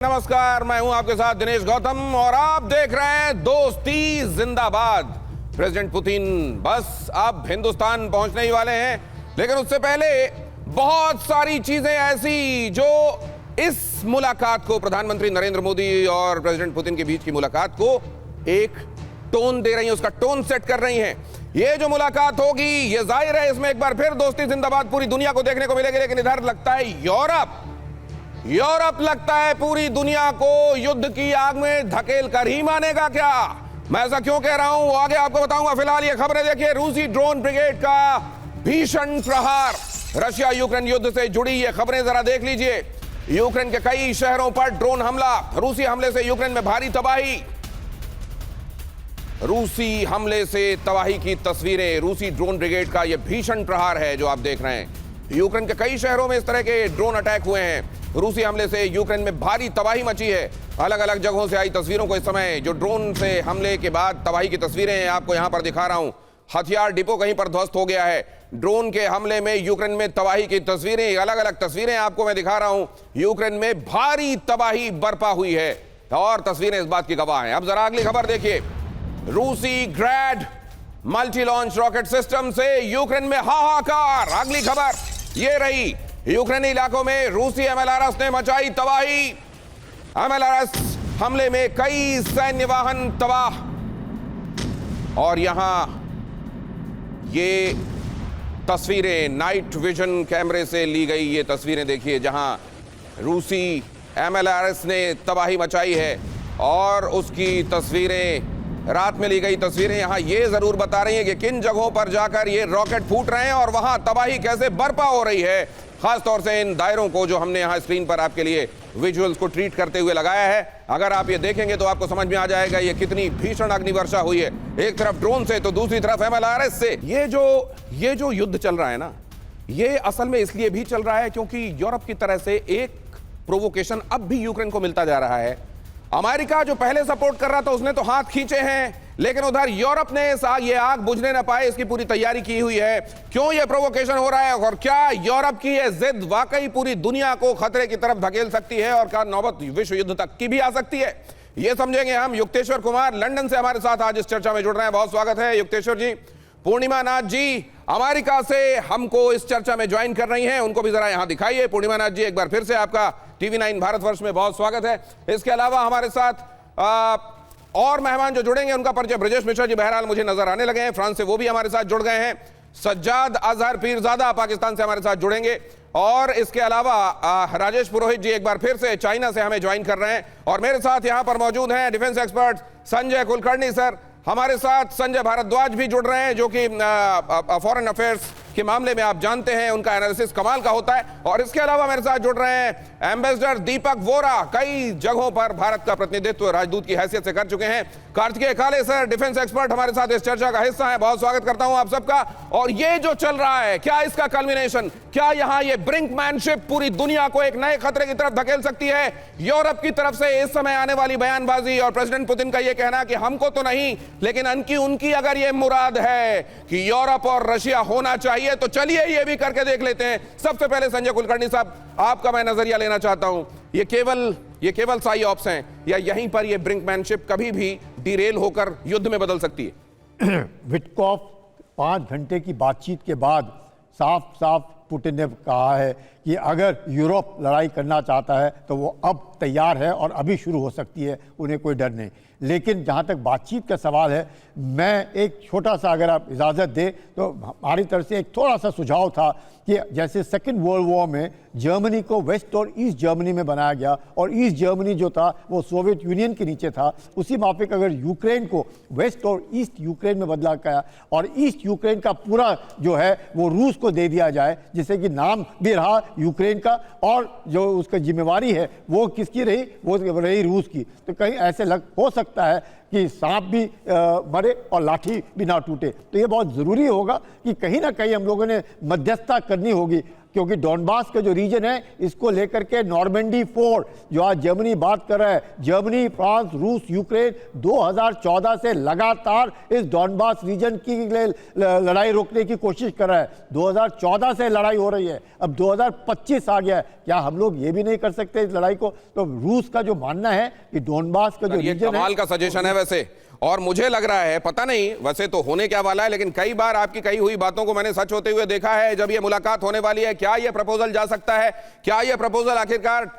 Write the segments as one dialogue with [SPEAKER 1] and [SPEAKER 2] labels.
[SPEAKER 1] नमस्कार, मैं हूं आपके साथ दिनेश गौतम और आप देख रहे हैं दोस्ती जिंदाबाद। प्रेसिडेंट पुतिन बस अब हिंदुस्तान पहुंचने ही वाले हैं, लेकिन उससे पहले बहुत सारी चीजें ऐसी जो इस मुलाकात को, प्रधानमंत्री नरेंद्र मोदी और प्रेसिडेंट पुतिन के बीच की मुलाकात को एक टोन दे रही हैं, उसका टोन सेट कर रही हैं। ये जो मुलाकात होगी, ये जाहिर है इसमें एक बार फिर दोस्ती जिंदाबाद पूरी दुनिया को देखने को मिलेगी। लेकिन इधर लगता है यूरोप लगता है पूरी दुनिया को युद्ध की आग में धकेल कर ही मानेगा क्या? मैं ऐसा क्यों कह रहा हूं वो आगे आपको बताऊंगा। फिलहाल ये खबरें देखिए। रूसी ड्रोन ब्रिगेड का भीषण प्रहार, रशिया यूक्रेन युद्ध से जुड़ी ये खबरें जरा देख लीजिए। यूक्रेन के कई शहरों पर ड्रोन हमला, रूसी हमले से यूक्रेन में भारी तबाही। रूसी हमले से तबाही की तस्वीरें, रूसी ड्रोन ब्रिगेड का यह भीषण प्रहार है जो आप देख रहे हैं। यूक्रेन के कई शहरों में इस तरह के ड्रोन अटैक हुए हैं। रूसी हमले से यूक्रेन में भारी तबाही मची है। अलग अलग जगहों से आई तस्वीरों को इस समय, जो ड्रोन से हमले के बाद तबाही की तस्वीरें आपको यहां पर दिखा रहा हूं। हथियार डिपो कहीं पर ध्वस्त हो गया है। ड्रोन के हमले में यूक्रेन में तबाही की तस्वीरें, अलग अलग तस्वीरें आपको मैं दिखा रहा हूं। यूक्रेन में भारी तबाही बरपा हुई है और तस्वीरें इस बात की गवाह हैं। अब जरा अगली खबर देखिए। रूसी ग्रैड मल्टी लॉन्च रॉकेट सिस्टम से यूक्रेन में हाहाकार। अगली खबर ये रही। यूक्रेनी इलाकों में रूसी एमएलआरएस ने मचाई तबाही। एमएलआरएस हमले में कई सैन्य वाहन तबाह। और यहां ये तस्वीरें नाइट विजन कैमरे से ली गई ये तस्वीरें देखिए, जहां रूसी एमएलआरएस ने तबाही मचाई है और उसकी तस्वीरें, रात में ली गई तस्वीरें यहां ये जरूर बता रही हैं कि किन जगहों पर जाकर ये रॉकेट फूट रहे हैं और वहां तबाही कैसे बरपा हो रही है। खासतौर से इन दायरों को जो हमने यहां स्क्रीन पर आपके लिए विजुअल्स को ट्रीट करते हुए लगाया है, अगर आप ये देखेंगे तो आपको समझ में आ जाएगा ये कितनी भीषण अग्निवर्षा हुई है। एक तरफ ड्रोन से तो दूसरी तरफ एमएलआरएस से। ये जो युद्ध चल रहा है ना, ये असल में इसलिए भी चल रहा है क्योंकि यूरोप की तरह से एक प्रोवोकेशन अब भी यूक्रेन को मिलता जा रहा है। अमेरिका जो पहले सपोर्ट कर रहा था उसने तो हाथ खींचे हैं, लेकिन उधर यूरोप ने ये आग बुझने न पाए इसकी पूरी तैयारी की हुई है। क्यों ये प्रोवोकेशन हो रहा है और क्या यूरोप की ये जिद वाकई पूरी दुनिया को खतरे की तरफ धकेल सकती है और क्या नौबत विश्व युद्ध तक की भी आ सकती है, ये समझेंगे हम। युक्तेश्वर कुमार लंदन से हमारे साथ आज इस चर्चा में जुड़ रहे हैं। बहुत स्वागत है युक्तेश्वर जी। पूर्णिमा नाथ जी अमेरिका से हमको इस चर्चा में ज्वाइन कर रही हैं, उनको भी जरा यहां दिखाइए। पूर्णिमा नाथ जी, एक बार फिर से आपका TV9 भारतवर्ष में बहुत स्वागत है। इसके अलावा हमारे साथ और मेहमान जो जुड़ेंगे उनका परिचय, ब्रजेश मिश्रा जी बहरहाल मुझे नजर आने लगे हैं, फ्रांस से, वो भी हमारे साथ जुड़ गए हैं। सज्जाद अजहर पीरजादा पाकिस्तान से हमारे साथ जुड़ेंगे और इसके अलावा राजेश पुरोहित जी एक बार फिर से चाइना से हमें ज्वाइन कर रहे हैं। और मेरे साथ यहां पर मौजूद हैं defence expert Sanjay Kulkarni sir. हमारे साथ संजय भारद्वाज भी जुड़ रहे हैं जो कि फॉरेन अफेयर्स के मामले में आप जानते हैं उनका एनालिसिस कमाल का होता है। और इसके अलावा मेरे साथ जुड़ रहे हैं एम्बेसडर दीपक वोरा, कई जगहों पर भारत का प्रतिनिधित्व राजदूत की हैसियत से कर चुके हैं। कार्तिकेय काले सर, डिफेंस एक्सपर्ट, हमारे साथ इस चर्चा का हिस्सा है। बहुत स्वागत करता हूं आप सबका। और ये जो चल रहा है, क्या इसका कल्मिनेशन, क्या यहां ये ब्रिंकमैनशिप पूरी दुनिया को एक नए खतरे की तरफ धकेल सकती है? यूरोप की तरफ से इस समय आने वाली बयानबाजी और प्रेसिडेंट पुतिन का यह कहना कि हमको तो नहीं, लेकिन उनकी अगर ये मुराद है कि यूरोप और रशिया होना चाहिए, तो चलिए ये भी करके देख लेते हैं। सबसे पहले संजय कुलकर्णी साहब, आपका मैं नजरिया लेना चाहता हूं। ये केवल साई ऑप्स हैं या यहीं पर ये ब्रिंकमैनशिप कभी भी डिरेल होकर युद्ध में बदल सकती है?
[SPEAKER 2] विटकॉफ 5 घंटे की बातचीत के बाद साफ साफ पुतिन ने कहा है कि अगर यूरोप लड़ाई करना चाहता है तो वो अब तैयार है और अभी शुरू हो सकती है, उन्हें कोई डर नहीं। लेकिन जहाँ तक बातचीत का सवाल है, मैं एक छोटा सा, अगर आप इजाज़त दें तो हमारी तरफ से एक थोड़ा सा सुझाव था कि जैसे सेकेंड वर्ल्ड वॉर में जर्मनी को वेस्ट और ईस्ट जर्मनी में बनाया गया और ईस्ट जर्मनी जो था वो सोवियत यूनियन के नीचे था, उसी माफिक अगर यूक्रेन को वेस्ट और ईस्ट यूक्रेन में बदला गया और ईस्ट यूक्रेन का पूरा जो है वो रूस को दे दिया जाए, जिससे कि नाम भी रहा यूक्रेन का और जो उसका जिम्मेवारी है वो किसकी रही, वो रही रूस की। तो कहीं ऐसे हो सकता है कि सांप भी मरे और लाठी भी ना टूटे। तो ये बहुत ज़रूरी होगा कि कहीं ना कहीं हम लोगों ने मध्यस्थता करनी होगी। क्योंकि डॉनबास का जो रीजन है इसको लेकर के नॉर्मेंडी फोर जो आज जर्मनी बात कर रहा है, जर्मनी, फ्रांस, रूस, यूक्रेन 2014 से लगातार इस डॉनबास रीजन की लड़ाई रोकने की कोशिश कर रहा है। 2014 से लड़ाई हो रही है, अब 2025 आ गया है। क्या हम लोग ये भी नहीं कर सकते इस लड़ाई को? तो रूस का जो मानना है कि डॉनबास का जो
[SPEAKER 1] ये
[SPEAKER 2] रीजन
[SPEAKER 1] कमाल का सजेशन है वैसे, और मुझे लग रहा है, पता नहीं वैसे तो होने क्या वाला है, लेकिन कई बार आपकी कही हुई बातों को मैंने सच होते हुए देखा है। जब ये मुलाकात होने वाली है, क्या ये प्रपोजल जा सकता है? क्या ये प्रपोजल आखिरकार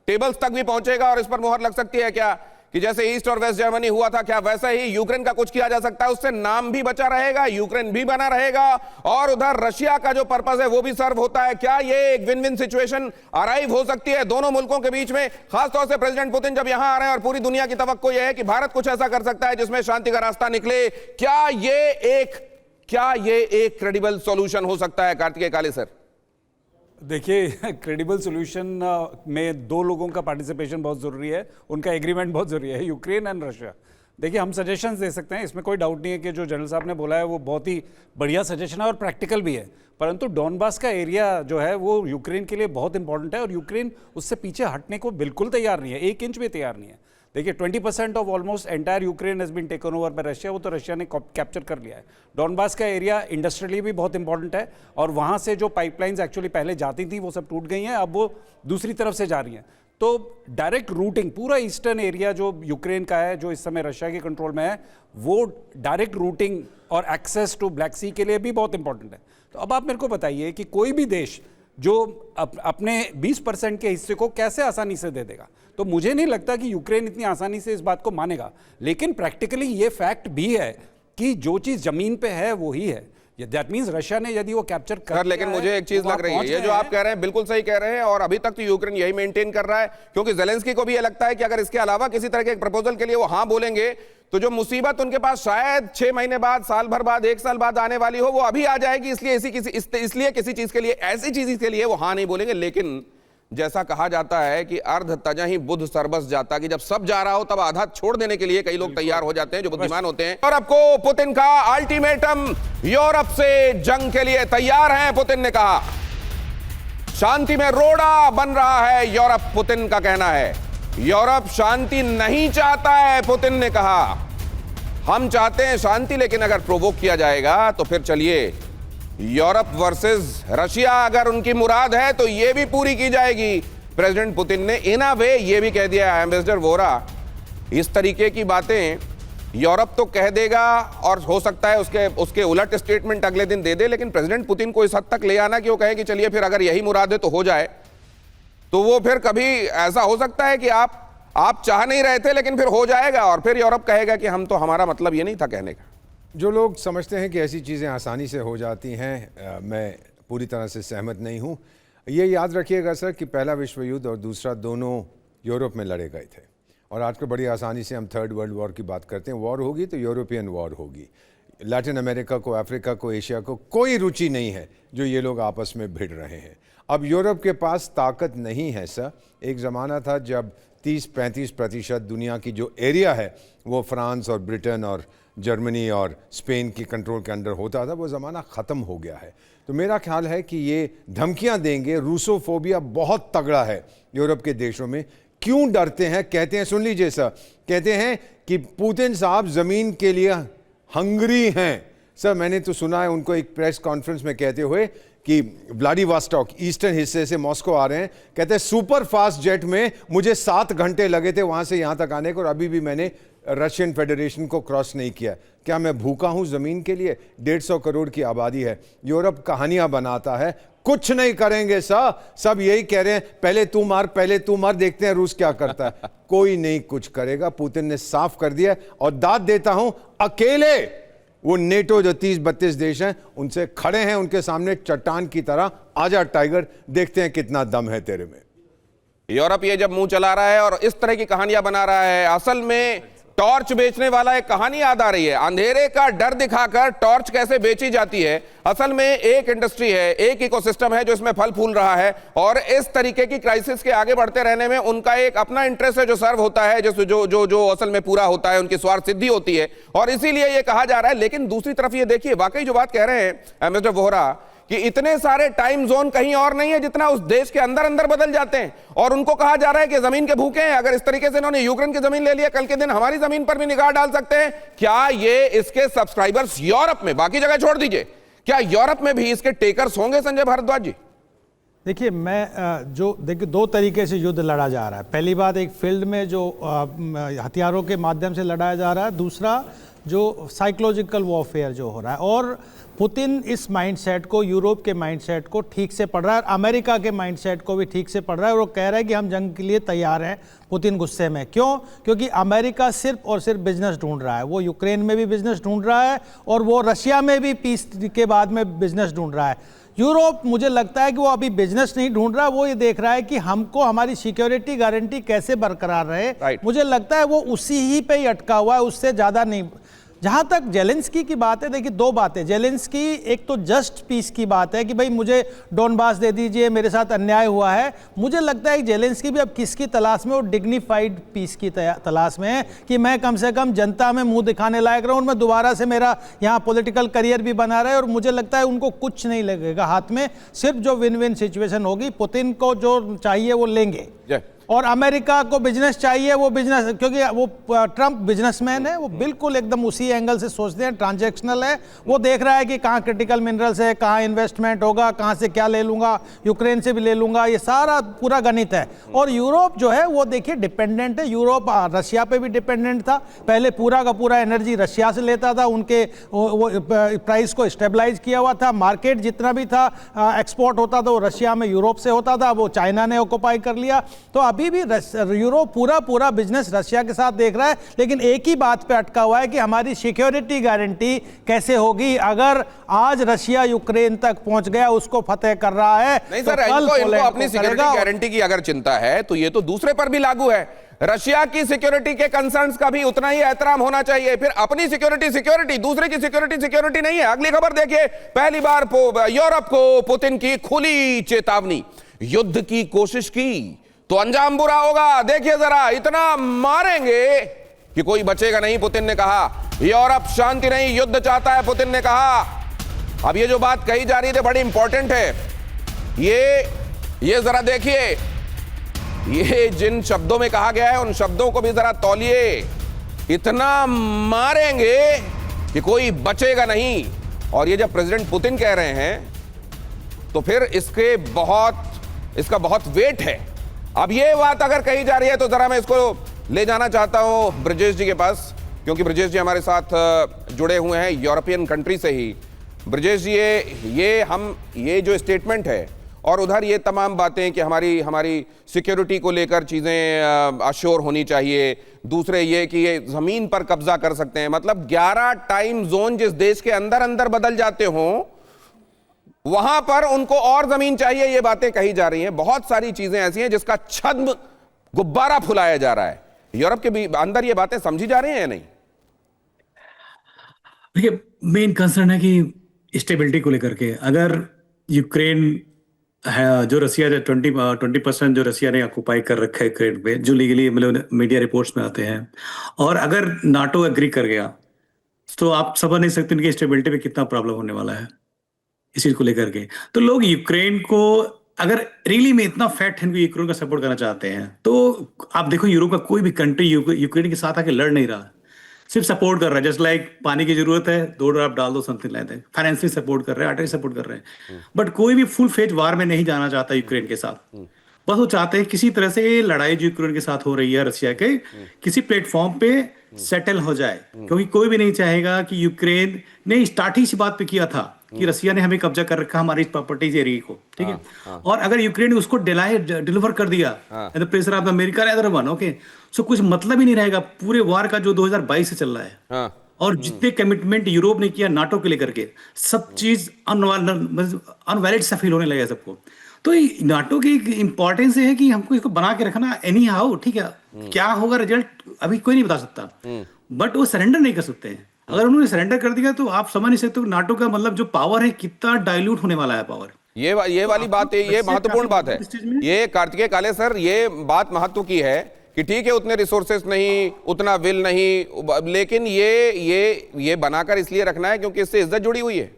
[SPEAKER 1] टेबल्स तक भी पहुंचेगा और इस पर मुहर लग सकती है क्या कि जैसे ईस्ट और वेस्ट जर्मनी हुआ था, क्या वैसा ही यूक्रेन का कुछ किया जा सकता है? उससे नाम भी बचा रहेगा, यूक्रेन भी बना रहेगा और उधर रशिया का जो पर्पस है वो भी सर्व होता है। क्या ये एक विन विन सिचुएशन अराइव हो सकती है दोनों मुल्कों के बीच में? खासतौर से प्रेसिडेंट पुतिन जब यहां आ रहे हैं और पूरी दुनिया की तवक्को यह है कि भारत कुछ ऐसा कर सकता है जिसमें शांति का रास्ता निकले। क्या ये एक क्रेडिबल सॉल्यूशन हो सकता है कार्तिकेय काले सर?
[SPEAKER 3] देखिए, क्रेडिबल सॉल्यूशन में दो लोगों का पार्टिसिपेशन बहुत ज़रूरी है, उनका एग्रीमेंट बहुत ज़रूरी है, यूक्रेन एंड रशिया। देखिए, हम सजेशंस दे सकते हैं, इसमें कोई डाउट नहीं है कि जो जनरल साहब ने बोला है वो बहुत ही बढ़िया सजेशन है और प्रैक्टिकल भी है। परंतु डॉनबास का एरिया जो है वो यूक्रेन के लिए बहुत इंपॉर्टेंट है और यूक्रेन उससे पीछे हटने को बिल्कुल तैयार नहीं है, 1 इंच भी तैयार नहीं है। देखिए, 20% of almost entire Ukraine has been taken over by Russia, वो तो रशिया ने कैप्चर कर लिया है। डॉनबास का एरिया इंडस्ट्रियली भी बहुत इंपॉर्टेंट है और वहाँ से जो पाइपलाइंस एक्चुअली पहले जाती थी वो सब टूट गई हैं, अब वो दूसरी तरफ से जा रही हैं। तो डायरेक्ट रूटिंग पूरा ईस्टर्न एरिया जो यूक्रेन का है, जो इस समय रशिया के कंट्रोल में है, वो डायरेक्ट रूटिंग और एक्सेस टू ब्लैक सी के लिए भी बहुत इंपॉर्टेंट है। तो अब आप मेरे को बताइए कि कोई भी देश जो अपने 20% के हिस्से को कैसे आसानी से दे देगा? तो मुझे नहीं लगता कि यूक्रेन इतनी आसानी से इस बात को मानेगा। लेकिन प्रैक्टिकली ये फैक्ट भी है कि जो चीज़ जमीन पे है वो ही है। दैट मीन्स रशिया ने यदि वो कैप्चर कर,
[SPEAKER 1] लेकिन मुझे एक चीज लग रही है, ये जो आप कह रहे हैं बिल्कुल सही कह रहे हैं और अभी तक तो यूक्रेन यही मेंटेन कर रहा है, क्योंकि जेलेंस्की को भी ये लगता है कि अगर इसके अलावा किसी तरह के एक प्रपोजल के लिए वो हाँ बोलेंगे तो जो मुसीबत उनके पास शायद 6 महीने बाद, साल भर बाद, 1 साल बाद आने वाली हो वो अभी आ जाएगी। इसलिए किसी चीज के लिए, ऐसी चीज के लिए वो हाँ नहीं बोलेंगे। लेकिन जैसा कहा जाता है कि अर्ध तजा ही बुद्ध सरबस जाता, कि जब सब जा रहा हो तब आधा छोड़ देने के लिए कई लोग तैयार हो जाते हैं जो बुद्धिमान होते हैं। यूरोप को पुतिन का अल्टीमेटम, यूरोप से जंग के लिए तैयार हैं, पुतिन ने कहा। शांति में रोड़ा बन रहा है यूरोप, पुतिन का कहना है। यूरोप शांति नहीं चाहता है, पुतिन ने कहा। हम चाहते हैं शांति, लेकिन अगर प्रोवोक किया जाएगा तो फिर चलिए, यूरोप वर्सेस रशिया अगर उनकी मुराद है तो यह भी पूरी की जाएगी। प्रेसिडेंट पुतिन ने इन अ वे ये भी कह दिया है। एम्बेसडर वोहरा, इस तरीके की बातें यूरोप तो कह देगा और हो सकता है उसके उलट स्टेटमेंट अगले दिन दे दे, लेकिन प्रेसिडेंट पुतिन को इस हद तक ले आना कि वो कहे कि चलिए फिर अगर यही मुराद है तो हो जाए, तो वो फिर कभी ऐसा हो सकता है कि आप चाह नहीं रहे थे लेकिन फिर हो जाएगा और फिर यूरोप कहेगा कि हम तो, हमारा मतलब ये नहीं था कहने का।
[SPEAKER 4] जो लोग समझते हैं कि ऐसी चीज़ें आसानी से हो जाती हैं, मैं पूरी तरह से सहमत नहीं हूँ। ये याद रखिएगा सर कि पहला विश्व युद्ध और दूसरा दोनों यूरोप में लड़े गए थे और आजकल बड़ी आसानी से हम थर्ड वर्ल्ड वॉर की बात करते हैं। वॉर होगी तो यूरोपियन वॉर होगी। लैटिन अमेरिका को, अफ्रीका को, एशिया को कोई रुचि नहीं है जो ये लोग आपस में भिड़ रहे हैं। अब यूरोप के पास ताकत नहीं है सर। एक ज़माना था जब 30-35% दुनिया की जो एरिया है वो फ्रांस और ब्रिटेन और जर्मनी और स्पेन की कंट्रोल के अंडर होता था, वो ज़माना ख़त्म हो गया है। तो मेरा ख्याल है कि ये धमकियां देंगे। रूसोफोबिया बहुत तगड़ा है यूरोप के देशों में। क्यों डरते हैं? कहते हैं, सुन लीजिए सर, कहते हैं कि पुतिन साहब ज़मीन के लिए हंगरी हैं। सर मैंने तो सुना है उनको एक प्रेस कॉन्फ्रेंस में कहते हुए कि व्लादिवोस्टॉक ईस्टर्न हिस्से से मॉस्को आ रहे हैं, कहते हैं सुपर फास्ट जेट में मुझे 7 घंटे लगे थे वहाँ से यहाँ तक आने को और अभी भी मैंने रशियन फेडरेशन को क्रॉस नहीं किया। क्या मैं भूखा हूँ ज़मीन के लिए? 150 करोड़ की आबादी है। यूरोप कहानियाँ बनाता है, कुछ नहीं करेंगे सर। सब यही कह रहे हैं पहले तू मार, पहले तू मार, देखते हैं रूस क्या करता है। कोई नहीं कुछ करेगा। पुतिन ने साफ कर दिया और दाद देता हूँ, अकेले वो नेटो जो 30-32 देश हैं उनसे खड़े हैं, उनके सामने चट्टान की तरह। आजा टाइगर, देखते हैं कितना दम है तेरे में।
[SPEAKER 1] यूरोप ये जब मुंह चला रहा है और इस तरह की कहानियां बना रहा है, असल में टॉर्च बेचने वाला एक कहानी याद आ रही है। अंधेरे का डर दिखाकर टॉर्च कैसे बेची जाती है। असल में एक इंडस्ट्री है, एक इकोसिस्टम है जो इसमें फल फूल रहा है और इस तरीके की क्राइसिस के आगे बढ़ते रहने में उनका एक अपना इंटरेस्ट है जो सर्व होता है, जो असल में पूरा होता है, उनकी स्वार्थ सिद्धि होती है और इसीलिए ये कहा जा रहा है। लेकिन दूसरी तरफ ये देखिए, वाकई जो बात कह रहे हैं एम्बेसडर वोहरा कि इतने सारे टाइम जोन कहीं और नहीं है जितना उस देश के अंदर अंदर बदल जाते हैं, और उनको कहा जा रहा है कि जमीन के भूखे हैं। अगर इस तरीके से इन्होंने यूक्रेन की जमीन ले लिया, कल के दिन हमारी जमीन पर भी निगाह डाल सकते हैं। क्या ये इसके सब्सक्राइबर्स यूरोप में, बाकी जगह छोड़ दीजिए, क्या यूरोप में भी इसके टेकर्स होंगे संजय भारद्वाज जी?
[SPEAKER 5] देखिए, देखिए दो तरीके से युद्ध लड़ा जा रहा है। पहली बात, एक फील्ड में जो हथियारों के माध्यम से लड़ाया जा रहा है, दूसरा जो साइकोलॉजिकल वॉरफेयर जो हो रहा है। और पुतिन इस माइंडसेट को, यूरोप के माइंडसेट को ठीक से पढ़ रहा है और अमेरिका के माइंडसेट को भी ठीक से पढ़ रहा है, और वो कह रहा है कि हम जंग के लिए तैयार हैं। पुतिन गुस्से में क्यों? क्योंकि अमेरिका सिर्फ और सिर्फ बिजनेस ढूंढ रहा है। वो यूक्रेन में भी बिजनेस ढूंढ रहा है और वो रशिया में भी पीस के बाद में बिजनेस ढूंढ रहा है। यूरोप, मुझे लगता है कि वो अभी बिजनेस नहीं ढूंढ रहा, वो ये देख रहा है कि हमको हमारी सिक्योरिटी गारंटी कैसे बरकरार रहे। मुझे लगता है वो उसी ही पे ही अटका हुआ है, उससे ज़्यादा नहीं। जहाँ तक जेलेंस्की की बात है, देखिए दो बातें। जेलेंस्की, एक तो जस्ट पीस की बात है कि भाई मुझे डोनबास दे दीजिए, मेरे साथ अन्याय हुआ है। मुझे लगता है कि जेलेंस्की भी अब किसकी तलाश में, वो डिग्निफाइड पीस की तलाश में है कि मैं कम से कम जनता में मुंह दिखाने लायक रहूँ, मैं दोबारा से मेरा यहाँ पॉलिटिकल करियर भी बना रहे। और मुझे लगता है उनको कुछ नहीं लगेगा हाथ में, सिर्फ जो विन विन सिचुएशन होगी। पुतिन को जो चाहिए वो लेंगे, और अमेरिका को बिजनेस चाहिए, वो बिजनेस, क्योंकि वो ट्रंप बिजनेसमैन है, वो बिल्कुल एकदम उसी एंगल से सोचते हैं, ट्रांजैक्शनल है। वो देख रहा है कि कहाँ क्रिटिकल मिनरल्स है, कहाँ इन्वेस्टमेंट होगा, कहाँ से क्या ले लूँगा, यूक्रेन से भी ले लूँगा, ये सारा पूरा गणित है। और यूरोप जो है वो देखिए डिपेंडेंट है। यूरोप रशिया पे भी डिपेंडेंट था, पहले पूरा का पूरा एनर्जी रशिया से लेता था, उनके वो प्राइस को स्टेबलाइज किया हुआ था। मार्केट जितना भी था एक्सपोर्ट होता था वो रशिया में यूरोप से होता था, वो चाइना ने ऑक्युपाई कर लिया। तो अभी भी यूरोप पूरा बिजनेस रशिया के साथ देख रहा है, लेकिन एक ही बात पे अटका हुआ है कि हमारी सिक्योरिटी गारंटी कैसे होगी अगर आज रशिया यूक्रेन तक पहुंच गया, उसको फतेह कर रहा है।
[SPEAKER 1] नहीं सर, इनको अपनी सिक्योरिटी गारंटी की अगर चिंता है तो ये तो दूसरे पर भी लागू है। रशिया की सिक्योरिटी के कंसर्न्स का भी उतना ही एहतराम होना चाहिए। फिर अपनी सिक्योरिटी, दूसरे की सिक्योरिटी नहीं है। अगली खबर देखिए, पहली बार यूरोप को पुतिन की खुली चेतावनी। युद्ध की कोशिश की तो अंजाम बुरा होगा। देखिए जरा, इतना मारेंगे कि कोई बचेगा नहीं, पुतिन ने कहा। यूरोप शांति नहीं, युद्ध चाहता है, पुतिन ने कहा। अब ये जो बात कही जा रही थी बड़ी इंपॉर्टेंट है। ये जरा देखिए, ये जिन शब्दों में कहा गया है उन शब्दों को भी जरा तौलिए। इतना मारेंगे कि कोई बचेगा नहीं। और ये जब प्रेसिडेंट पुतिन कह रहे हैं तो फिर इसका बहुत वेट है। अब ये बात अगर कही जा रही है तो जरा मैं इसको ले जाना चाहता हूं ब्रजेश जी के पास, क्योंकि ब्रजेश जी हमारे साथ जुड़े हुए हैं यूरोपियन कंट्री से ही। ब्रजेश जी, ये जो स्टेटमेंट है और उधर ये तमाम बातें कि हमारी सिक्योरिटी को लेकर चीजें अश्योर होनी चाहिए, दूसरे ये कि ये जमीन पर कब्जा कर सकते हैं, मतलब 11 टाइम जोन जिस देश के अंदर अंदर बदल जाते हों वहां पर उनको और जमीन चाहिए, ये बातें कही जा रही हैं। बहुत सारी चीजें ऐसी हैं जिसका छद्म गुब्बारा फुलाया जा रहा है। यूरोप के भी अंदर ये बातें समझी जा रही हैं या नहीं?
[SPEAKER 6] देखिए, मेन कंसर्न है कि स्टेबिलिटी को लेकर के, अगर यूक्रेन है जो रसिया 20% जो रसिया ने ऑक्युपाई कर रखा है यूक्रेन पे, जो लीगली मतलब मीडिया रिपोर्ट्स में आते हैं, और अगर नाटो एग्री कर गया तो आप समझ नहीं सकते उनकी स्टेबिलिटी पे कितना प्रॉब्लम होने वाला है इस चीज को लेकर के। तो लोग यूक्रेन को, अगर रियली में इतना फैक्ट है कि यूक्रेन का सपोर्ट करना चाहते हैं, तो आप देखो यूरोप का कोई भी कंट्री यूक्रेन के साथ आके लड़ नहीं रहा, सिर्फ सपोर्ट कर रहा है। जस्ट लाइक पानी की जरूरत है, 2 ड्रॉप डाल दो, something like that. Financial support कर रहे हैं, आर्टिलरी सपोर्ट कर रहे हैं, बट कोई भी फुल फेज वार में नहीं जाना चाहता यूक्रेन के साथ। बस वो चाहते हैं किसी तरह से ये लड़ाई जो यूक्रेन के साथ हो रही है रशिया के, किसी प्लेटफॉर्म पे सेटल हो जाए, क्योंकि कोई भी नहीं चाहेगा कि यूक्रेन ने स्टार्टिंग से बात पे किया था कि रसिया ने हमें कब्जा कर रखा हमारी प्रॉपर्टीज एरिया को, ठीक है। और अगर यूक्रेन ने उसको डिलीवर कर दिया the pressure of America other one, okay, so कुछ मतलब ही नहीं रहेगा पूरे वार का जो 2022 से चल रहा है। और जितने कमिटमेंट यूरोप ने किया नाटो के लेकर के, सब चीज अनवैलिड सा फील होने लगा सबको। तो नाटो की इंपॉर्टेंस है कि हमको इसको बना के रखना एनी हाउ, ठीक है। क्या होगा रिजल्ट अभी कोई नहीं बता सकता, बट वो सरेंडर नहीं कर सकते हैं। अगर उन्होंने सरेंडर कर दिया तो आप समझ नहीं सकते नाटो का मतलब जो पावर है कितना डाइल्यूट होने वाला है पावर।
[SPEAKER 1] ये वाली बात है, ये महत्वपूर्ण बात है। ये कार्तिकेय काले सर, ये बात महत्व की है कि ठीक है उतने रिसोर्सेस नहीं, उतना विल नहीं, लेकिन ये बनाकर इसलिए रखना है क्योंकि इससे इज्जत जुड़ी हुई है।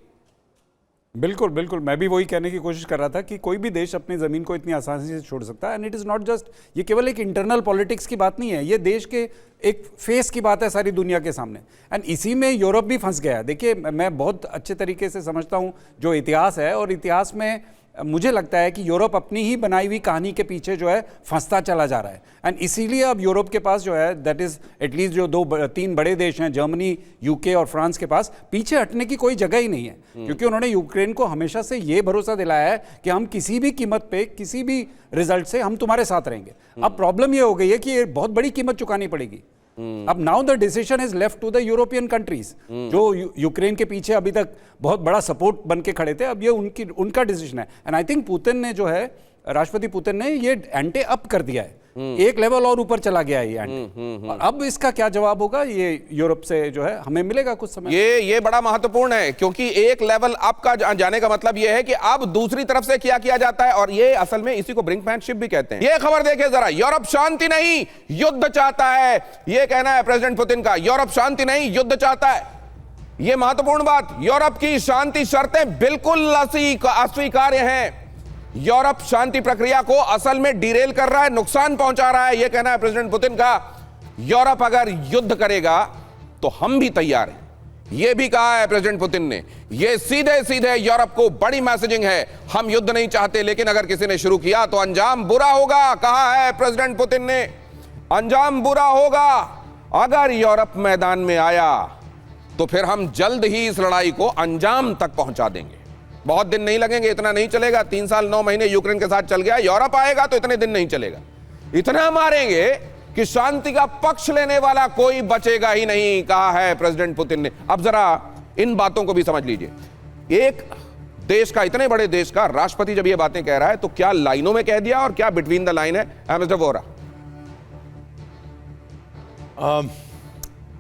[SPEAKER 3] बिल्कुल बिल्कुल, मैं भी वही कहने की कोशिश कर रहा था कि कोई भी देश अपनी ज़मीन को इतनी आसानी से छोड़ सकता है। And it is not just, ये केवल एक इंटरनल पॉलिटिक्स की बात नहीं है, ये देश के एक फेस की बात है सारी दुनिया के सामने। एंड इसी में यूरोप भी फंस गया है। देखिए, मैं बहुत अच्छे तरीके से समझता हूँ जो इतिहास है, और इतिहास में मुझे लगता है कि यूरोप अपनी ही बनाई हुई कहानी के पीछे जो है फंसता चला जा रहा है। एंड इसीलिए अब यूरोप के पास जो है, दैट इज एटलीस्ट जो तीन बड़े देश हैं, जर्मनी, यूके और फ्रांस के पास पीछे हटने की कोई जगह ही नहीं है, क्योंकि उन्होंने यूक्रेन को हमेशा से ये भरोसा दिलाया है कि हम किसी भी कीमत पे, किसी भी रिजल्ट से हम तुम्हारे साथ रहेंगे। अब प्रॉब्लम ये हो गई है कि ये बहुत बड़ी कीमत चुकानी पड़ेगी। अब now the decision is left to the European countries, जो यूक्रेन के पीछे अभी तक बहुत बड़ा सपोर्ट बन के खड़े थे, अब ये उनका डिसीजन है। एंड आई थिंक पुतिन ने जो है, राष्ट्रपति पुतिन ने ये एंटे अप कर दिया है, एक लेवल और ऊपर चला गया है ये एंटे। और अब इसका क्या जवाब होगा, ये यूरोप से जो है हमें मिलेगा कुछ समय।
[SPEAKER 1] ये बड़ा महत्वपूर्ण है, क्योंकि एक लेवल अप का जाने का मतलब ये है कि अब दूसरी तरफ से क्या किया जाता है, और ये असल में इसी को ब्रिंकमैनशिप भी कहते हैं। ये खबर देखिए जरा, यूरोप शांति नहीं युद्ध चाहता है, ये कहना है प्रेसिडेंट पुतिन का। यूरोप शांति नहीं युद्ध चाहता है, ये महत्वपूर्ण बात। यूरोप की शांति शर्तें बिल्कुल अस्वीकार्य हैं। यूरोप शांति प्रक्रिया को असल में डिरेल कर रहा है, नुकसान पहुंचा रहा है, यह कहना है प्रेसिडेंट पुतिन का। यूरोप अगर युद्ध करेगा तो हम भी तैयार हैं, यह भी कहा है प्रेसिडेंट पुतिन ने। यह सीधे सीधे यूरोप को बड़ी मैसेजिंग है। हम युद्ध नहीं चाहते, लेकिन अगर किसी ने शुरू किया तो अंजाम बुरा होगा, कहा है प्रेसिडेंट पुतिन ने। अंजाम बुरा होगा। अगर यूरोप मैदान में आया तो फिर हम जल्द ही इस लड़ाई को अंजाम तक पहुंचा देंगे। बहुत दिन नहीं लगेंगे, इतना नहीं चलेगा। 3 साल 9 महीने यूक्रेन के साथ चल गया, यूरोप आएगा तो इतने दिन नहीं चलेगा। इतना मारेंगे कि शांति का पक्ष लेने वाला कोई बचेगा ही नहीं, कहा है प्रेसिडेंट पुतिन ने। अब जरा इन बातों को भी समझ लीजिए। एक देश का, इतने बड़े देश का राष्ट्रपति जब ये बातें कह रहा है तो क्या लाइनों में कह दिया और क्या बिटवीन द लाइन है? मिस्टर वोरा,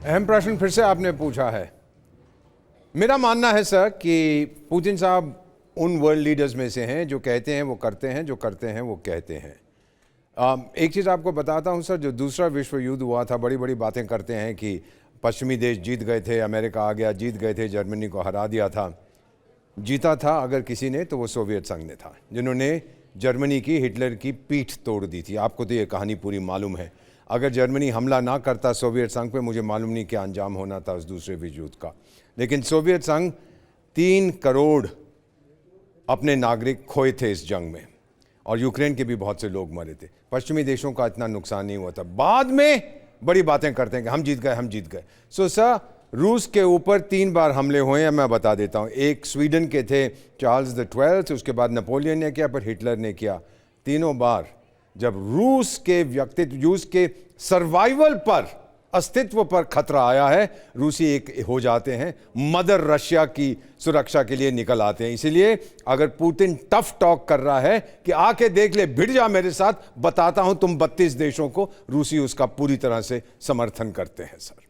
[SPEAKER 4] अहम प्रश्न फिर से आपने पूछा है। मेरा मानना है सर कि पुतिन साहब उन वर्ल्ड लीडर्स में से हैं जो कहते हैं वो करते हैं, जो करते हैं वो कहते हैं। एक चीज़ आपको बताता हूं सर, जो दूसरा विश्व युद्ध हुआ था, बड़ी बड़ी बातें करते हैं कि पश्चिमी देश जीत गए थे, अमेरिका आ गया, जीत गए थे, जर्मनी को हरा दिया था। जीता था अगर किसी ने तो वो सोवियत संघ ने था, जिन्होंने जर्मनी की, हिटलर की पीठ तोड़ दी थी। आपको तो ये कहानी पूरी मालूम है। अगर जर्मनी हमला ना करता सोवियत संघ पे, मुझे मालूम नहीं क्या अंजाम होना था उस दूसरे विश्व युद्ध का। लेकिन सोवियत संघ 3 करोड़ अपने नागरिक खोए थे इस जंग में, और यूक्रेन के भी बहुत से लोग मरे थे। पश्चिमी देशों का इतना नुकसान नहीं हुआ था। बाद में बड़ी बातें करते हैं कि हम जीत गए, हम जीत गए। सो सर, रूस के ऊपर 3 बार हमले हुए हैं, मैं बता देता हूँ। एक स्वीडन के थे चार्ल्स द 12th, उसके बाद नेपोलियन ने किया, फिर हिटलर ने किया। तीनों बार जब रूस के व्यक्तित्व, रूस के सर्वाइवल पर, अस्तित्व पर खतरा आया है, रूसी एक हो जाते हैं, मदर रशिया की सुरक्षा के लिए निकल आते हैं। इसीलिए अगर पुतिन टफ टॉक कर रहा है कि आके देख ले, भिड़ जा मेरे साथ, बताता हूं तुम 32 देशों को, रूसी उसका पूरी तरह से समर्थन करते हैं सर।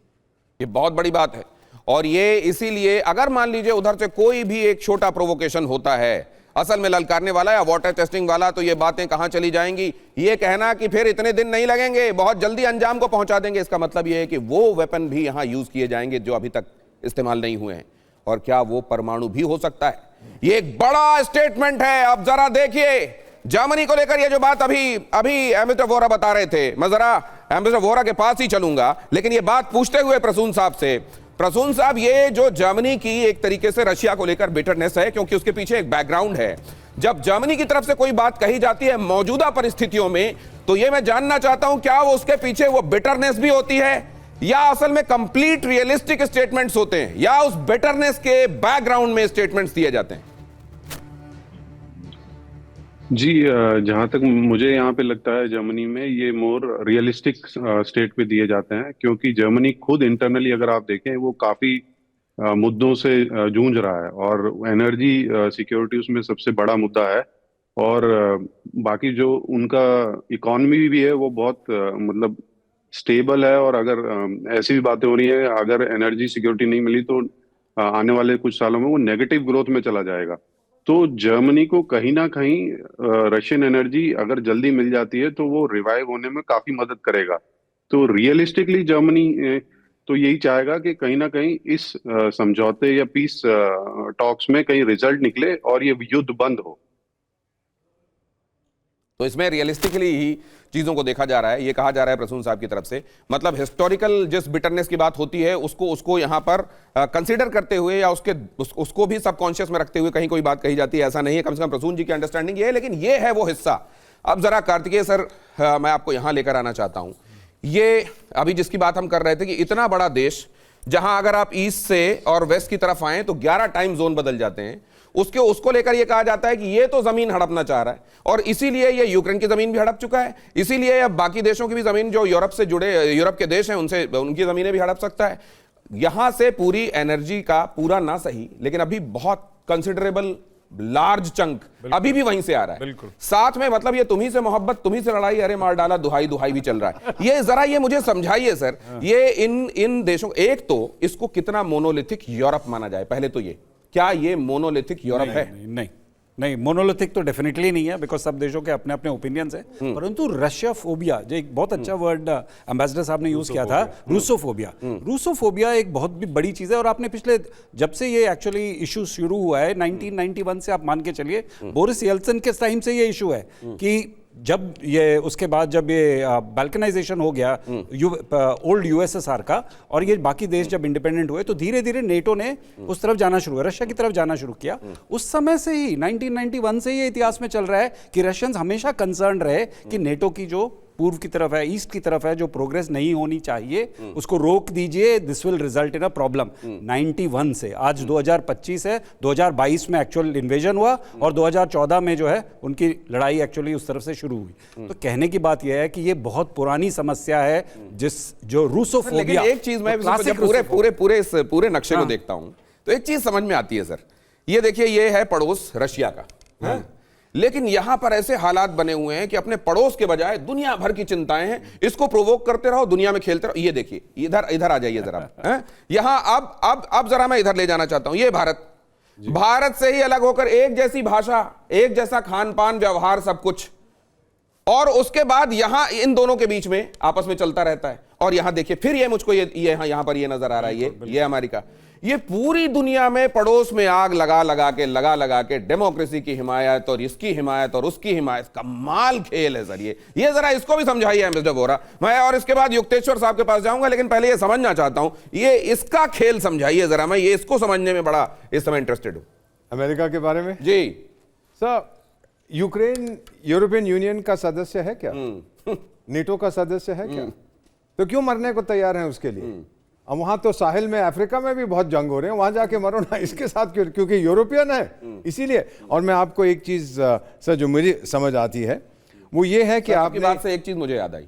[SPEAKER 1] ये बहुत बड़ी बात है। और ये इसीलिए अगर मान लीजिए उधर से कोई भी एक छोटा प्रोवोकेशन होता है, असल में ललकारने वाला या वाटर टेस्टिंग वाला, तो ये बातें कहां चली जाएंगी। ये कहना कि फिर इतने दिन नहीं लगेंगे, बहुत जल्दी अंजाम को पहुंचा देंगे, इसका मतलब ये है कि वो वेपन भी यहां यूज किए जाएंगे जो अभी तक इस्तेमाल नहीं हुए हैं। और क्या वो परमाणु भी हो सकता है? ये एक बड़ा स्टेटमेंट है। अब जरा देखिए जर्मनी को लेकर ये जो बात अभी मिस्टर वोरा बता रहे थे, मैं जरा मिस्टर वोरा के पास ही चलूंगा, लेकिन ये बात पूछते हुए प्रसून साहब से। प्रसून साहब, ये जो जर्मनी की एक तरीके से रशिया को लेकर बिटरनेस है, क्योंकि उसके पीछे एक बैकग्राउंड है। जब जर्मनी की तरफ से कोई बात कही जाती है मौजूदा परिस्थितियों में, तो ये मैं जानना चाहता हूं क्या वो उसके पीछे वो बिटरनेस भी होती है, या असल में कंप्लीट रियलिस्टिक स्टेटमेंट्स होते हैं, या उस बिटरनेस के बैकग्राउंड में स्टेटमेंट्स दिए जाते हैं?
[SPEAKER 7] जी, जहाँ तक मुझे यहाँ पे लगता है, जर्मनी में ये मोर रियलिस्टिक स्टेट पे दिए जाते हैं, क्योंकि जर्मनी खुद इंटरनली अगर आप देखें वो काफी मुद्दों से जूझ रहा है, और एनर्जी सिक्योरिटी उसमें सबसे बड़ा मुद्दा है। और बाकी जो उनका इकॉनमी भी है वो बहुत मतलब स्टेबल है। और अगर ऐसी भी बातें हो रही है, अगर एनर्जी सिक्योरिटी नहीं मिली तो आने वाले कुछ सालों में वो नेगेटिव ग्रोथ में चला जाएगा। तो जर्मनी को कहीं ना कहीं रशियन एनर्जी अगर जल्दी मिल जाती है तो वो रिवाइव होने में काफी मदद करेगा। तो रियलिस्टिकली जर्मनी तो यही चाहेगा कि कहीं ना कहीं इस समझौते या पीस टॉक्स में कहीं रिजल्ट निकले और ये युद्ध बंद हो।
[SPEAKER 1] तो इसमें रियलिस्टिकली ही चीजों को देखा जा रहा है। ये कहा जा रहा है प्रसून साहब की तरफ से, मतलब हिस्टोरिकल जिस बिटरनेस की बात होती है उसको यहां पर कंसीडर करते हुए या उसको भी सबकॉन्शियस में रखते हुए कहीं कोई बात कही जाती है, ऐसा नहीं है। कम से कम प्रसून जी की अंडरस्टैंडिंग ये है, लेकिन ये है वो हिस्सा। अब जरा कार्तिकेय सर, मैं आपको यहां लेकर आना चाहता हूं। ये अभी जिसकी बात हम कर रहे थे कि इतना बड़ा देश जहां अगर आप ईस्ट से और वेस्ट की तरफ आए तो 11 टाइम जोन बदल जाते हैं, उसको लेकर यह कहा जाता है कि ये तो जमीन हड़पना चाह रहा है, और इसीलिए ये यूक्रेन की जमीन भी हड़प चुका है, इसीलिए अब बाकी देशों की भी जमीन जो यूरोप से जुड़े यूरोप के देश हैं उनकी जमीनें भी हड़प सकता है। यहां से पूरी एनर्जी का पूरा ना सही लेकिन अभी बहुत कंसिडरेबल लार्ज चंक अभी भी वहीं से आ रहा है। साथ में मतलब ये तुम्ही से मोहब्बत तुम्ही से लड़ाई, अरे मार डाला दुहाई दुहाई भी चल रहा है। ये जरा ये मुझे समझाइए सर, ये इन देशों, एक तो इसको कितना मोनोलिथिक यूरोप माना जाए, पहले तो ये, क्या ये मोनोलिथिक यूरोप है?
[SPEAKER 3] नहीं, मोनोलिथिक तो डेफिनेटली नहीं है, बिकॉज सब देशों के अपने अपने ओपिनियंस हैं। परंतु रशिया फोबिया, जो एक बहुत अच्छा वर्ड एम्बेसडर साहब ने यूज किया था, रूसोफोबिया। रूसोफोबिया एक बहुत भी बड़ी चीज है, और आपने पिछले, जब से ये एक्चुअली इशू शुरू हुआ है 1991 से, आप मान के चलिए बोरिस येल्त्सिन के टाइम से ये इशू है कि जब ये उसके बाद जब ये बाल्कनाइजेशन हो गया ओल्ड यूएसएसआर का, और ये बाकी देश जब इंडिपेंडेंट हुए, तो धीरे धीरे नेटो ने उस तरफ जाना शुरू किया, रशिया की तरफ जाना शुरू किया। उस समय से ही 1991 से ये इतिहास में चल रहा है कि रशियंस हमेशा कंसर्न रहे कि नेटो की जो पूर्व की तरफ है, ईस्ट की तरफ है, जो प्रोग्रेस नहीं होनी चाहिए उसको रोक दीजिए, this will result in a problem. 91 से आज 2025 है, 2022 में एक्चुअल इन्वेजन हुआ, और 2014 में जो है उनकी लड़ाई एक्चुअली उस तरफ से शुरू हुई। तो कहने की बात यह है कि ये बहुत पुरानी समस्या है, जो रूसोफोबिया।
[SPEAKER 1] एक चीज मैं पूरे नक्शे को देखता हूं तो एक चीज समझ में आती है सर, ये देखिए, ये है पड़ोस रशिया का, लेकिन यहां पर ऐसे हालात बने हुए हैं कि अपने पड़ोस के बजाय दुनिया भर की चिंताएं हैं, इसको प्रोवोक करते रहो, दुनिया में खेलते रहो। ये देखिए, इधर आ जाइए जरा, यहां अब जरा मैं इधर ले जाना चाहता हूं। ये भारत से ही अलग होकर एक जैसी भाषा, एक जैसा खान पान, व्यवहार, सब कुछ, और उसके बाद यहां इन दोनों के बीच में आपस में चलता रहता है। और यहां देखिए, फिर ये मुझको यहां पर ये नजर आ रहा है, ये अमेरिका। ये पूरी दुनिया में पड़ोस में आग लगा लगा के डेमोक्रेसी की हिमायत और इसकी हिमायत और उसकी हिमायत, कमाल खेल है सर। ये जरा इसको भी समझाइए एम्बेसडर वोहरा। मैं और इसके बाद युक्तेश्वर साहब के पास जाऊंगा, लेकिन पहले ये समझना चाहता हूं, ये इसका खेल समझाइए जरा, मैं ये इसको समझने में बड़ा इस समय इंटरेस्टेड हूं।
[SPEAKER 4] अमेरिका के बारे में
[SPEAKER 1] जी
[SPEAKER 4] सर, यूक्रेन यूरोपियन यूनियन का सदस्य है क्या? नेटो का सदस्य है क्या? तो क्यों मरने को तैयार है उसके लिए? अब वहां तो साहिल में, अफ्रीका में भी बहुत जंग हो रहे हैं, वहां जाके मरो ना, इसके साथ क्यों? क्योंकि यूरोपियन है इसीलिए। और मैं आपको एक चीज सर जो मुझे समझ आती है वो ये है कि आपकी
[SPEAKER 1] बात से एक चीज मुझे याद आई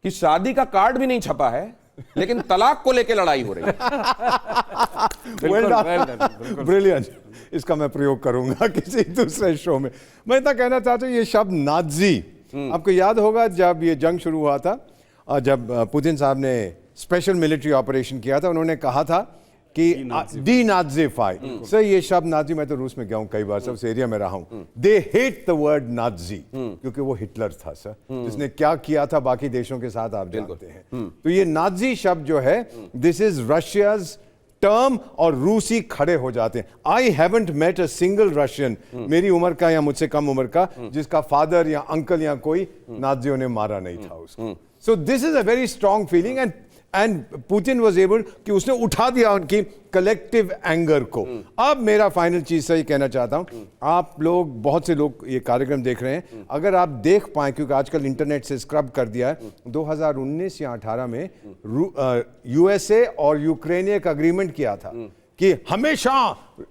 [SPEAKER 1] कि शादी का कार्ड भी नहीं छपा है, लेकिन तलाक को लेकर लड़ाई हो रही है।
[SPEAKER 4] ब्रिलियंट, इसका मैं प्रयोग करूंगा किसी दूसरे शो में। मैं इतना कहना चाहता हूँ, ये शब्द नाजी, आपको याद होगा जब ये जंग शुरू हुआ था, जब पुतिन साहब ने स्पेशल मिलिट्री ऑपरेशन किया था, उन्होंने कहा था कि डीनाज़ीफाई। सर ये शब्द नाजी, मैं तो रूस में गया हूं कई बार, सब उस एरिया में रहा हूं, they hate the word Nazi, क्योंकि वो हिटलर था सर, जिसने क्या किया था बाकी देशों के साथ आप जानते हैं। तो ये नाजी शब्द जो है, दिस इज रशियाज टर्म, और रूसी खड़े हो जाते हैं। I haven't met a single Russian मेरी उम्र का या मुझसे कम उम्र का जिसका फादर या अंकल या कोई नाजियों ने मारा नहीं था उसको। So this is a very strong feeling, and Putin was able कि उसने उठा दिया उनकी कलेक्टिव एंगर को। अब मेरा फाइनल चीज से ही कहना चाहता हूं, आप लोग, बहुत से लोग ये कार्यक्रम देख रहे हैं, अगर आप देख पाए, क्योंकि आजकल इंटरनेट से स्क्रब कर दिया है, 2019 या 18 में यूएसए और यूक्रेन ने एक अग्रीमेंट किया था कि हमेशा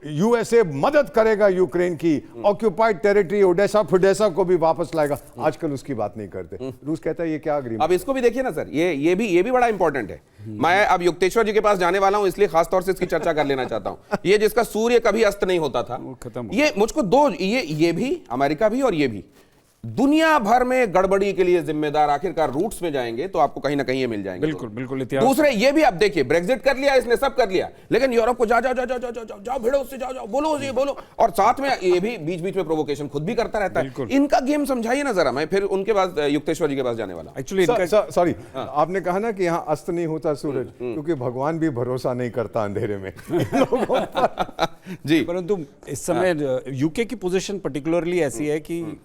[SPEAKER 4] यूएसए मदद करेगा यूक्रेन की, ऑक्यूपाइड टेरिटरी ओडेसा फुडेसा को भी वापस लाएगा। आजकल उसकी बात नहीं करते। रूस कहता है ये क्या अग्रीमेंट।
[SPEAKER 1] अब इसको भी देखिए ना सर, ये भी बड़ा इंपॉर्टेंट है। मैं अब युक्तेश्वर जी के पास जाने वाला हूं, इसलिए खासतौर से इसकी चर्चा कर लेना चाहता हूं। ये जिसका सूर्य कभी अस्त नहीं होता था, ये मुझको दो, ये भी, अमेरिका भी और ये भी, दुनिया भर में गड़बड़ी के लिए जिम्मेदार आखिरकार रूट्स में जाएंगे तो आपको कहीं ना कहीं ये मिल जाएंगे।
[SPEAKER 3] बिल्कुल बिल्कुल इतिहास।
[SPEAKER 1] दूसरे ये भी आप देखिए, ब्रेग्जिट कर लिया इसने, सब कर लिया, लेकिन यूरोप को जाओ जाओ जाओ जाओ जाओ जाओ भिड़ो उससे, जाओ जाओ बोलो ये बोलो, और साथ में ये भी बीच बीच में प्रोवोकेशन खुद भी करता रहता है। इनका गेम समझाइए ना जरा। मैं फिर उनके पास युक्तेश्वर जी के पास जाने वाला।
[SPEAKER 3] एक्चुअली
[SPEAKER 4] सॉरी, आपने कहा ना कि यहाँ अस्त नहीं होता सूरज, क्योंकि भगवान भी भरोसा नहीं करता अंधेरे में
[SPEAKER 1] जी।
[SPEAKER 3] परंतु इस समय यूके की पोजीशन पर्टिकुलरली ऐसी है कि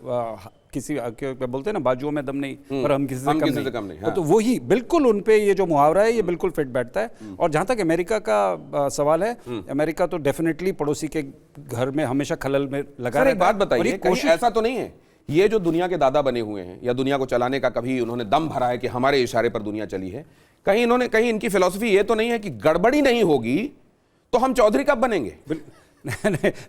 [SPEAKER 3] किसी क्या बोलते हैं ना, बाजुओं में दम नहीं पर हम किसी से कम नहीं। तो वही बिल्कुल उन पे ये जो मुहावरा है ये बिल्कुल फिट बैठता है। और जहां तक अमेरिका का सवाल है, अमेरिका तो डेफिनेटली पड़ोसी के घर में हमेशा खलल में लगा रहता है।
[SPEAKER 1] एक बात बताइए, कहीं ऐसा तो नहीं है ये जो दुनिया के दादा बने हुए हैं या दुनिया को चलाने का कभी उन्होंने दम भरा है कि हमारे इशारे पर दुनिया चली है, कहीं इनकी फिलॉसफी ये तो नहीं है कि गड़बड़ी नहीं होगी तो हम चौधरी कब बनेंगे?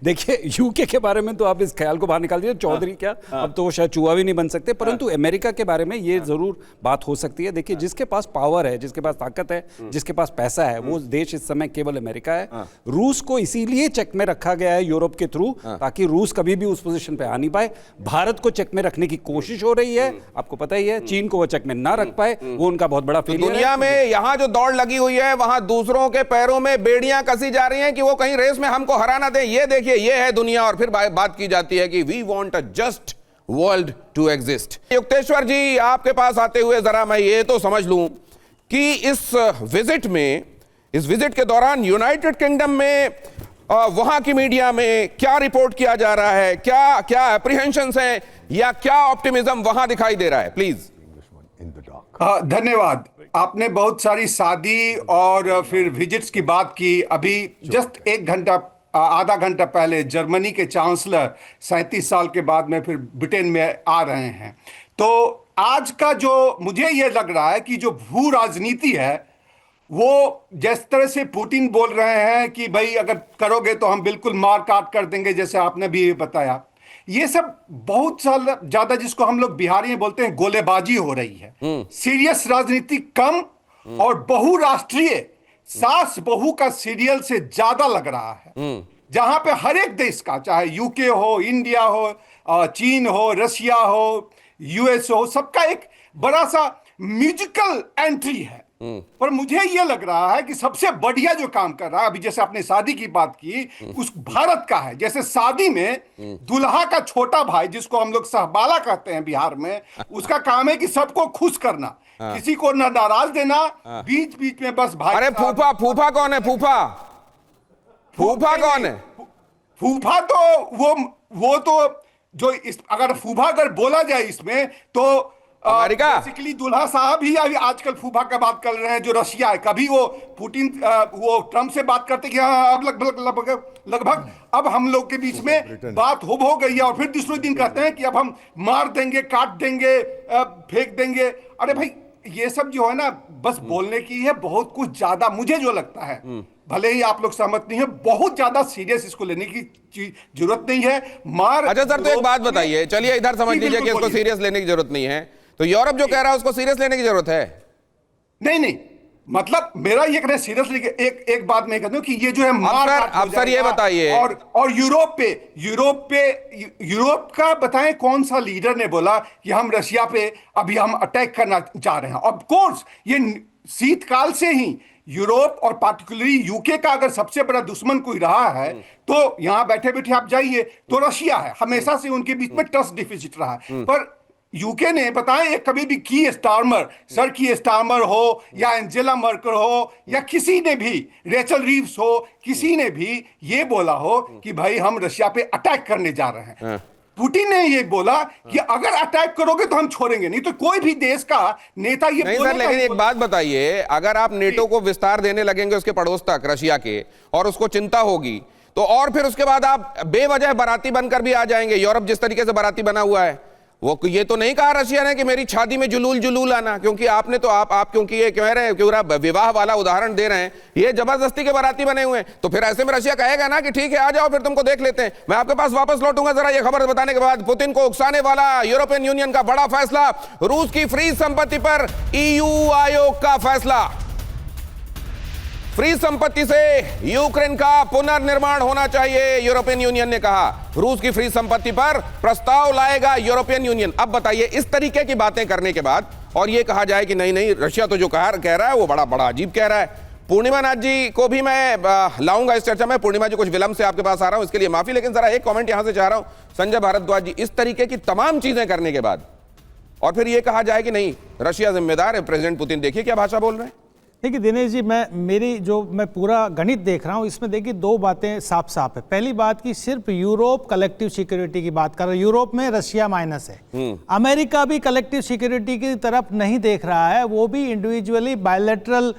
[SPEAKER 3] देखिए, यूके के बारे में तो आप इस ख्याल को बाहर निकाल दीजिए, चौधरी क्या, अब तो वो शायद चूहा भी नहीं बन सकते, परंतु अमेरिका के बारे में ये जरूर बात हो सकती है। देखिए, जिसके पास पावर है, जिसके पास ताकत है, जिसके पास पैसा है, वो देश इस समय केवल अमेरिका है। रूस को इसीलिए चेक में रखा गया है यूरोप के थ्रू, ताकि रूस कभी भी उस पोजीशन पे आ नहीं पाए। भारत को चेक में रखने की कोशिश हो रही है, आपको पता ही है। चीन को वो चेक में ना रख पाए, वो उनका बहुत बड़ा फेलियर है।
[SPEAKER 1] दुनिया में यहां जो दौड़ लगी हुई है वहां दूसरों के पैरों में बेड़ियां कसी जा रही हैं कि वो कहीं रेस में हमको हराना दे। ये देखिए, ये है दुनिया। और फिर बात की जाती है कि we want a just world to exist. Yukteshwar ji, आपके पास आते हुए जरा मैं ये तो समझ लूं कि इस विजिट के दौरान यूनाइटेड किंगडम में वहां की मीडिया में क्या रिपोर्ट किया जा रहा है, क्या एप्रीहेंशंस हैं या क्या ऑप्टिमिज्म वहां दिखाई दे रहा है? प्लीज।
[SPEAKER 8] धन्यवाद। आपने बहुत सारी शादी और फिर विजिट्स की बात की। अभी जस्ट आधा घंटा पहले जर्मनी के चांसलर 37 साल के बाद में फिर ब्रिटेन में आ रहे हैं। तो आज का जो मुझे ये लग रहा है कि जो भू राजनीति है, वो जिस तरह से पुतिन बोल रहे हैं कि भाई अगर करोगे तो हम बिल्कुल मार काट कर देंगे, जैसे आपने भी बताया, ये सब बहुत ज्यादा जिसको हम लोग बिहारी में बोलते हैं गोलेबाजी हो रही है। सीरियस राजनीति कम और बहुराष्ट्रीय सास बहू का सीरियल से ज्यादा लग रहा है, जहां पे हर एक देश का, चाहे यूके हो, इंडिया हो, चीन हो, रशिया हो, यूएस हो, सबका एक बड़ा सा म्यूजिकल एंट्री है। पर मुझे यह लग रहा है कि सबसे बढ़िया जो काम कर रहा है, अभी जैसे आपने शादी की बात की, उस भारत का है। जैसे शादी में दुल्हा का छोटा भाई, जिसको हम लोग सहबाला कहते हैं बिहार में, उसका काम है कि सबको खुश करना, किसी को ना नाराज देना, बीच बीच में बस भाई।
[SPEAKER 1] अरे फूफा कौन है? फूफा कौन है?
[SPEAKER 8] फूफा तो वो तो जो अगर फूफा अगर बोला जाए इसमें तो बेसिकली दुल्हा साहब ही अभी आजकल फूफा का बात कर रहे हैं, जो रशिया है। कभी वो पुतिन वो ट्रम्प से बात करते कि हाँ अब लगभग अब हम लोग के बीच में बात हो गई है, और फिर दूसरे दिन कहते हैं कि अब हम मार देंगे, काट देंगे, फेंक देंगे। अरे भाई, ये सब जो है ना, बस बोलने की है। बहुत कुछ ज्यादा मुझे जो लगता है, भले ही आप लोग सहमत नहीं है, बहुत ज्यादा सीरियस इसको लेने की जरूरत नहीं है।
[SPEAKER 1] अच्छा सर, तो एक बात बताइए, चलिए इधर समझ लीजिए कि इसको सीरियस लेने की जरूरत नहीं है, तो यूरोप जो कह रहा है उसको सीरियस लेने की जरूरत है?
[SPEAKER 8] नहीं, मतलब मेरा ये कहना सीरियस लेके एक बात मैं कहता हूं कि ये जो है
[SPEAKER 1] अब सर ये बताइए,
[SPEAKER 8] और यूरोप का बताएं कौन सा लीडर ने बोला कि हम रशिया पे अभी हम अटैक करना चाह रहे हैं? ऑफ कोर्स ये शीतकाल से ही यूरोप और पार्टिकुलरली यूके का अगर सबसे बड़ा दुश्मन कोई रहा है तो यहां बैठे बैठे आप जाइए तो रशिया है। हमेशा से उनके बीच में ट्रस्ट डिफिसिट रहा है। पर यूके ने बताएं, एक कभी भी की स्टारमर हो या एंजेला मर्केल हो या किसी ने भी, रेचल रीव्स हो, किसी ने भी ये बोला हो कि भाई हम रशिया पे अटैक करने जा रहे हैं। पुतिन ने ये बोला कि अगर अटैक करोगे तो हम छोड़ेंगे नहीं। तो कोई भी देश का नेता ये
[SPEAKER 1] नहीं सर, लेकिन एक बात बताइए, अगर आप नेटो को विस्तार देने लगेंगे उसके पड़ोस तक, रशिया के, और उसको चिंता होगी, तो और फिर उसके बाद आप बेवजह बाराती बनकर भी आ जाएंगे। यूरोप जिस तरीके से बाराती बना हुआ है, वो ये तो नहीं कहा रशिया ने कि मेरी शादी में जुलूल आना, क्योंकि आपने तो आप क्योंकि ये कह रहे हैं, क्योंकि विवाह वाला उदाहरण दे रहे हैं, ये जबरदस्ती के बाराती बने हुए हैं, तो फिर ऐसे में रशिया कहेगा ना कि ठीक है आ जाओ, फिर तुमको देख लेते हैं। मैं आपके पास वापस लौटूंगा जरा ये खबर बताने के बाद। पुतिन को उकसाने वाला यूरोपियन यूनियन का बड़ा फैसला, रूस की फ्रीज संपत्ति पर EU आयोग का फैसला। फ्री संपत्ति से यूक्रेन का पुनर्निर्माण होना चाहिए, यूरोपियन यूनियन ने कहा। रूस की फ्री संपत्ति पर प्रस्ताव लाएगा यूरोपियन यूनियन। अब बताइए, इस तरीके की बातें करने के बाद और ये कहा जाए कि नहीं नहीं, रशिया तो जो कह रहा है वो बड़ा बड़ा अजीब कह रहा है। पूर्णिमा नाथ जी को भी मैं लाऊंगा इस चर्चा में। पूर्णिमा जी, कुछ विलंब से आपके पास आ रहा हूं, इसके लिए माफी, लेकिन जरा एक कमेंट यहां से चाह रहा हूं। संजय भारद्वाज जी, इस तरीके की तमाम चीजें करने के बाद और फिर ये कहा जाए कि नहीं, रशिया जिम्मेदार है, प्रेसिडेंट पुतिन देखिए क्या भाषा बोल रहे हैं।
[SPEAKER 5] देखिए दिनेश जी, मैं पूरा गणित देख रहा हूँ, इसमें देखिए दो बातें साफ साफ है। पहली बात कि सिर्फ यूरोप कलेक्टिव सिक्योरिटी की बात कर रहा है, यूरोप में रशिया माइनस है। अमेरिका भी कलेक्टिव सिक्योरिटी की तरफ नहीं देख रहा है, वो भी इंडिविजुअली बायलैटरल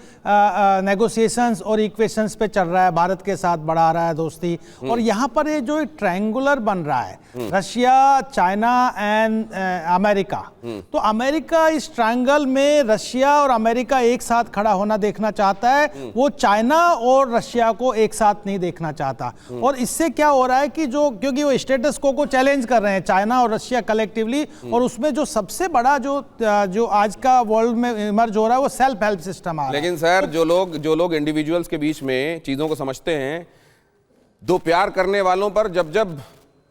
[SPEAKER 5] नेगोशिएशंस और इक्वेशंस पे चल रहा है, भारत के साथ बढ़ा रहा है दोस्ती। और यहाँ पर ये जो ट्रायंगुलर बन रहा है, रशिया, चाइना एंड अमेरिका, तो अमेरिका इस ट्रायंगल में रशिया और अमेरिका एक साथ खड़ा होना देखना चाहता है, वो चाइना और रशिया को एक साथ नहीं देखना चाहता। और इससे क्या हो रहा है कि क्योंकि वो स्टेटस को चैलेंज कर रहे हैं चाइना और रशिया कलेक्टिवली, और उसमें जो सबसे बड़ा जो आज का वर्ल्ड में इमर्ज हो रहा है वो सेल्फ हेल्प सिस्टम आ रहा है।
[SPEAKER 1] लेकिन सर, जो लोग इंडिविजुअल्स के बीच में चीजों को समझते हैं, दो प्यार करने वालों पर जब जब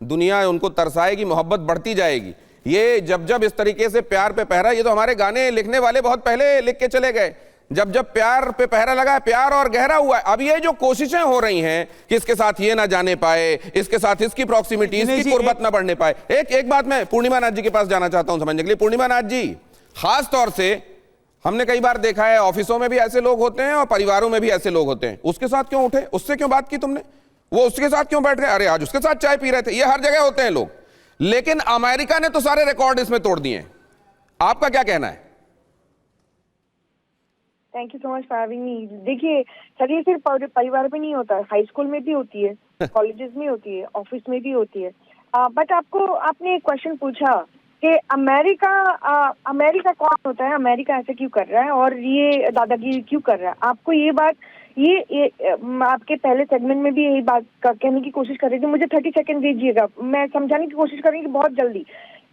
[SPEAKER 1] दुनिया उनको तरसाएगी, मोहब्बत बढ़ती जाएगी। ये जब इस तरीके से प्यार पे पहरा, ये तो हमारे गाने लिखने वाले बहुत पहले लिख के चले गए। जब प्यार पे पहरा लगा है, प्यार और गहरा हुआ है। अब ये जो कोशिशें हो रही हैं कि इसके साथ ये ना जाने पाए, इसके साथ इसकी प्रॉक्सिमिटी, इसकी कुर्बत ना बढ़ने पाए। एक बात मैं पूर्णिमा नाथ जी के पास जाना चाहता हूं समझने के लिए। पूर्णिमा नाथ जी, खास तौर से हमने कई बार देखा है, ऑफिसों में भी ऐसे लोग होते हैं और परिवारों में भी ऐसे लोग होते हैं। उसके साथ क्यों उठे, उससे क्यों बात की तुमने, वो उसके साथ क्यों बैठ गए, अरे आज उसके साथ चाय पी रहे थे। ये हर जगह होते हैं लोग, लेकिन अमेरिका ने तो सारे रिकॉर्ड इसमें तोड़ दिए। आपका क्या कहना है?
[SPEAKER 9] Thank you so much for having me. देखिए सर, ये सिर्फ परिवार में नहीं होता है, हाई स्कूल में भी होती है, कॉलेजेस में होती है, ऑफिस में भी होती है। बट आपने एक क्वेश्चन पूछा कि अमेरिका कौन होता है, अमेरिका ऐसे क्यों कर रहा है और ये दादागिरी क्यों कर रहा है। आपको ये बात ये आपके पहले सेगमेंट में भी यही बात कहने की कोशिश कर रही थी। मुझे 30 सेकंड दीजिएगा, मैं समझाने की कोशिश करूंगी बहुत जल्दी।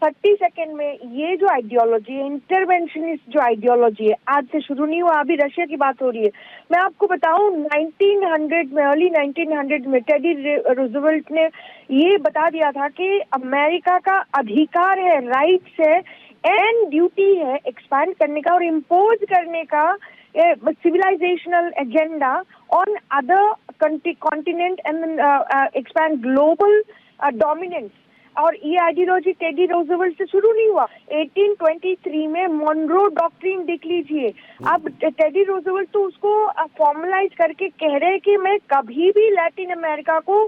[SPEAKER 9] 30 सेकंड में ये जो आइडियोलॉजी है, इंटरवेंशनिस्ट जो आइडियोलॉजी है, आज से शुरू नहीं हुआ, अभी रशिया की बात हो रही है। मैं आपको बताऊं, 1900 में, अर्ली 1900 में टेडी रूजवेल्ट ने ये बता दिया था कि अमेरिका का अधिकार है, राइट्स है एंड ड्यूटी है एक्सपैंड करने का और इम्पोज करने का civilisational agenda on other continent and expand global dominance. और ये आइडियोलॉजी टेडी रूजवेल्ट से शुरू नहीं हुआ, 1823 में मोनरो डॉक्ट्रिन देख लीजिए। अब टेडी रूजवेल्ट तो उसको फॉर्मलाइज करके कह रहे हैं कि मैं कभी भी लैटिन अमेरिका को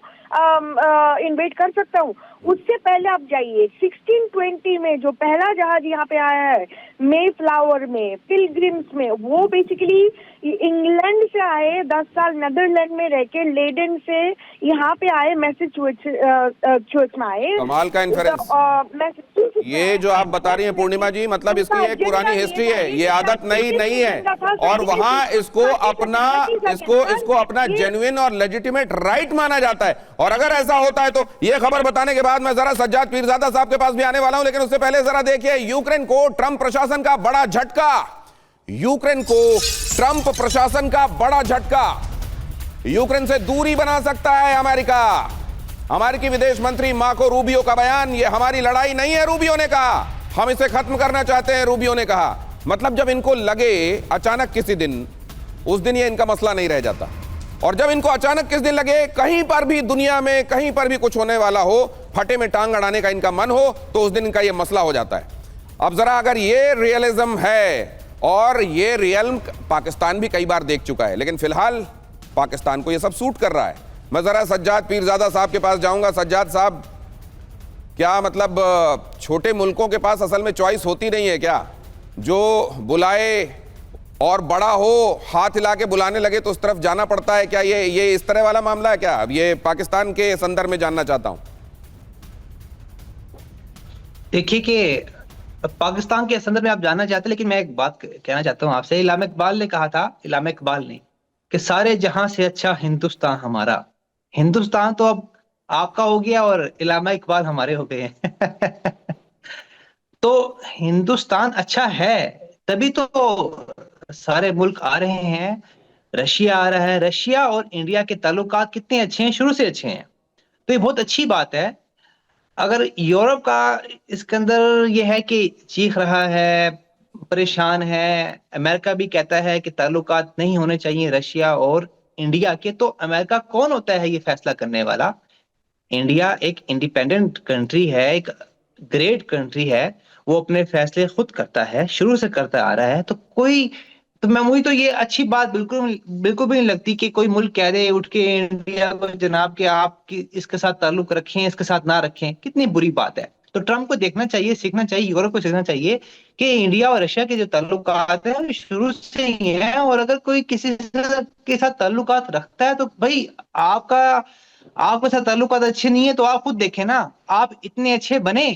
[SPEAKER 9] इन्वेट कर सकता हूँ। उससे पहले आप जाइए 1620 में जो पहला जहाज यहाँ पे आया है, मे फ्लावर में, पिलग्रिम्स में, वो बेसिकली इंग्लैंड से आए, 10 साल नीदरलैंड में रह के लेडन से यहाँ पे आए, मैसेच्यूसेट्स में आए।
[SPEAKER 1] कमाल का इन्फ्लुएंस। ये जो आप बता रही हैं पूर्णिमा जी, मतलब इसकी एक पुरानी हिस्ट्री है, ये आदत नहीं है। और वहां इसको अपना जेन्युइन और लेजिटिमेट राइट माना जाता है। और अगर ऐसा होता है तो ये खबर बताने के बाद मैं जरा सज्जाद पीरजादा साहब के पास भी आने वाला हूं, लेकिन उससे पहले जरा देखिए यूक्रेन को ट्रंप प्रशासन का बड़ा झटका। यूक्रेन को ट्रंप प्रशासन का बड़ा झटका। यूक्रेन से दूरी बना सकता है अमेरिका। अमेरिकी विदेश मंत्री मार्को रूबियो का बयान, ये हमारी लड़ाई नहीं है, रूबियो ने कहा, हम इसे खत्म करना चाहते हैं, रूबियो ने कहा। मतलब जब इनको लगे अचानक किसी दिन, उस दिन ये इनका मसला नहीं रह जाता। और जब इनको अचानक किस दिन लगे कहीं पर भी दुनिया में कहीं पर भी कुछ होने वाला हो, फटे में टांग अड़ाने का इनका मन हो, तो उस दिन इनका ये मसला हो जाता है। अब जरा अगर ये रियलिज्म है, और ये रियल्म पाकिस्तान भी कई बार देख चुका है, लेकिन फिलहाल पाकिस्तान को ये सब सूट कर रहा है। मैं जरा सज्जाद पीरजादा साहब के पास जाऊंगा। सज्जाद साहब, क्या मतलब छोटे मुल्कों के पास असल में चॉइस होती नहीं है क्या? जो बुलाए और बड़ा हो, हाथ हिला के बुलाने लगे तो उस तरफ जाना पड़ता है क्या? ये इस तरह वाला मामला है क्या? अब ये पाकिस्तान के संदर्भ में जानना चाहता हूं।
[SPEAKER 10] देखिए कि पाकिस्तान के संदर्भ में आप जानना चाहते हैं, लेकिन मैं एक बात कहना चाहता हूं आपसे। इलामा इकबाल ने कहा था, इलामा इकबाल ने, कि सारे जहां से अच्छा हिंदुस्तान हमारा। हिंदुस्तान तो अब आपका हो गया और इलामा इकबाल हमारे हो गए हैं। तो हिंदुस्तान अच्छा है, तभी तो सारे मुल्क आ रहे हैं रशिया आ रहा है, रशिया और इंडिया के ताल्लुकात कितने अच्छे हैं, शुरू से अच्छे हैं, तो ये बहुत अच्छी बात है। अगर यूरोप का इसके अंदर ये है कि चीख रहा है, परेशान है, अमेरिका भी कहता है कि ताल्लुकात नहीं होने चाहिए रशिया और इंडिया के, तो अमेरिका कौन होता है ये फैसला करने वाला? इंडिया एक इंडिपेंडेंट कंट्री है, एक ग्रेट कंट्री है, वो अपने फैसले खुद करता है, शुरू से करता आ रहा है। तो मैं मुझे तो ये अच्छी बात बिल्कुल भी नहीं लगती कि कोई मुल्क कह दे उठ के इंडिया को जनाब कि आप इसके साथ ताल्लुक रखें, इसके साथ ना रखें। कितनी बुरी बात है। तो ट्रम्प को देखना चाहिए, सीखना चाहिए, यूरोप को सीखना चाहिए कि इंडिया और रशिया के जो ताल्लुकात हैं शुरू से ही हैं, और अगर कोई किसी के साथ ताल्लुकात रखता है तो भाई आपके साथ ताल्लुकात अच्छे नहीं है तो आप खुद देखें ना। आप इतने अच्छे बने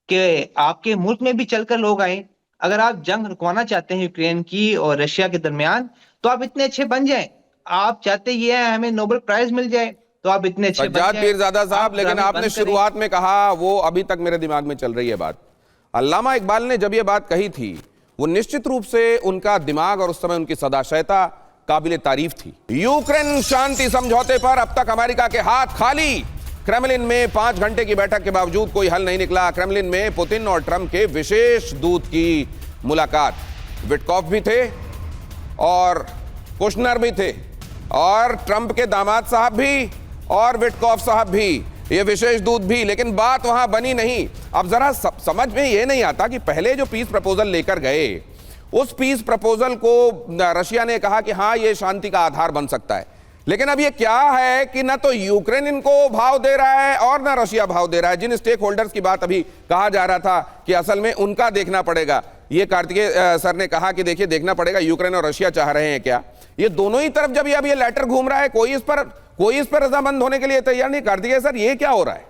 [SPEAKER 10] कि आपके मुल्क में भी चलकर लोग आए। अगर आप जंग रुकवाना चाहते हैं यूक्रेन की और रशिया के दरमियान, तो आप इतने अच्छे बन जाएं। आप चाहते ये है हमें नोबेल प्राइज मिल जाए, तो आप इतने अच्छे बन
[SPEAKER 1] सज्जाद
[SPEAKER 10] जाएं।
[SPEAKER 1] पीरजादा साहब, लेकिन आपने शुरुआत में कहा, वो अभी तक मेरे दिमाग में चल रही है बात। अल्लामा इकबाल ने जब ये बात कही थी, वो निश्चित रूप से उनका दिमाग और उस समय उनकी सदाशयता काबिल तारीफ थी। यूक्रेन शांति समझौते पर अब तक अमेरिका के हाथ खाली। क्रेमलिन में 5 घंटे की बैठक के बावजूद कोई हल नहीं निकला। क्रेमलिन में पुतिन और ट्रंप के विशेष दूत की मुलाकात, विटकॉफ भी थे और कुशनर भी थे और ट्रंप के दामाद साहब भी और विटकॉफ साहब भी, ये विशेष दूत भी, लेकिन बात वहां बनी नहीं। अब जरा समझ में ये नहीं आता कि पहले जो पीस प्रपोजल लेकर गए, उस पीस प्रपोजल को रशिया ने कहा कि हाँ ये शांति का आधार बन सकता है, लेकिन अब ये क्या है कि ना तो यूक्रेन इनको भाव दे रहा है और ना रशिया भाव दे रहा है। जिन स्टेक होल्डर्स की बात अभी कहा जा रहा था कि असल में उनका देखना पड़ेगा, ये कार्तिकेय सर ने कहा कि देखिए देखना पड़ेगा यूक्रेन और रशिया चाह रहे हैं क्या। ये दोनों ही तरफ जब अब ये लेटर घूम रहा है, कोई इस पर रजामंद होने के लिए तैयार नहीं। कार्तिकेय सर, ये क्या हो रहा है?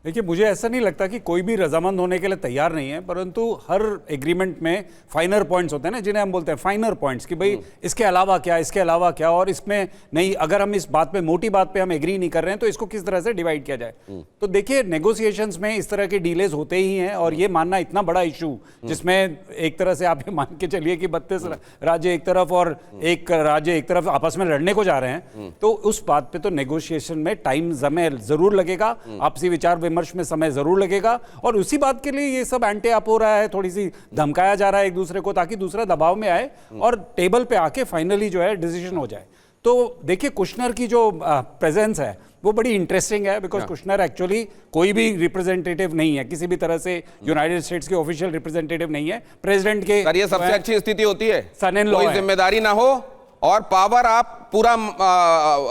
[SPEAKER 3] देखिए, मुझे ऐसा नहीं लगता कि कोई भी रजामंद होने के लिए तैयार नहीं है, परंतु हर एग्रीमेंट में फाइनर पॉइंट्स होते हैं ना, जिन्हें हम बोलते हैं फाइनर पॉइंट्स, कि भाई इसके अलावा क्या, इसके अलावा क्या, और इसमें नहीं, अगर हम इस बात पे, मोटी बात पे हम एग्री नहीं कर रहे हैं तो इसको किस तरह से डिवाइड किया जाए। तो देखिए, नेगोशिएशंस में इस तरह के डिलेज होते ही हैं, और ये मानना इतना बड़ा इशू, जिसमें एक तरह से आप ये मान के चलिए कि 32 राज्य एक तरफ और एक राज्य एक तरफ आपस में लड़ने को जा रहे हैं, तो उस बात पे तो नेगोशिएशन में टाइम समय जरूर लगेगा, आपसी विचार विमर्श में समय जरूर लगेगा, और उसी बात के लिए ये सब एंटी अप हो रहा है, थोड़ी सी धमकाया जा रहा है एक दूसरे को, ताकि दूसरा दबाव में आए और टेबल पे आके फाइनली जो है डिसीजन हो जाए। तो देखिए, कुशनर की जो प्रेजेंस है वो बड़ी इंटरेस्टिंग है, बिकॉज कुशनर एक्चुअली कोई भी रिप्रेजेंटेटिव नहीं है, किसी भी तरह से यूनाइटेड स्टेट्स के ऑफिशियल रिप्रेजेंटेटिव नहीं है, प्रेसिडेंट के।
[SPEAKER 1] सर, ये सबसे अच्छी स्थिति होती है,
[SPEAKER 3] सन इन लॉ,
[SPEAKER 1] कोई जिम्मेदारी ना हो और पावर आप पूरा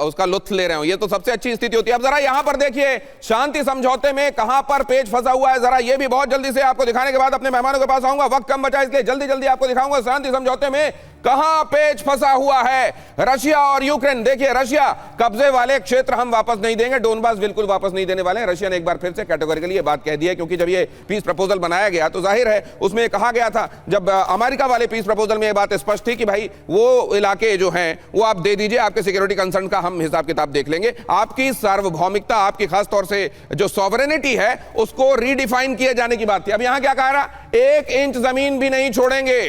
[SPEAKER 1] उसका लुत्फ ले रहे हो, ये तो सबसे अच्छी स्थिति होती है। अब जरा यहां पर देखिए, शांति समझौते में कहां पर पेच फंसा हुआ है, जरा ये भी बहुत जल्दी से आपको दिखाने के बाद अपने मेहमानों के पास आऊंगा। वक्त कम बचा है, इसलिए जल्दी जल्दी आपको दिखाऊंगा शांति समझौते में कहां पेच फंसा हुआ है। रशिया और यूक्रेन, देखिए, रशिया कब्जे वाले क्षेत्र हम वापस नहीं देंगे, डोनबास बिल्कुल वापस नहीं देने वाले हैं। रशिया ने एक बार फिर से कैटेगोरिकली ये बात कह दी है, क्योंकि जब ये पीस प्रपोजल बनाया गया तो जाहिर है उसमें कहा गया था, जब अमेरिका वाले पीस प्रपोजल में ये बात स्पष्ट थी कि भाई वो इलाके जो हैं वो आप दे दीजिए, आपके सिक्योरिटी कंसर्न का हम हिसाब किताब देख लेंगे, आपकी सार्वभौमिकता, आपकी खासतौर से जो सॉवरेनिटी है उसको रीडिफाइन किए जाने की बात थी। अब यहां क्या कह रहा, 1 इंच जमीन भी नहीं छोड़ेंगे।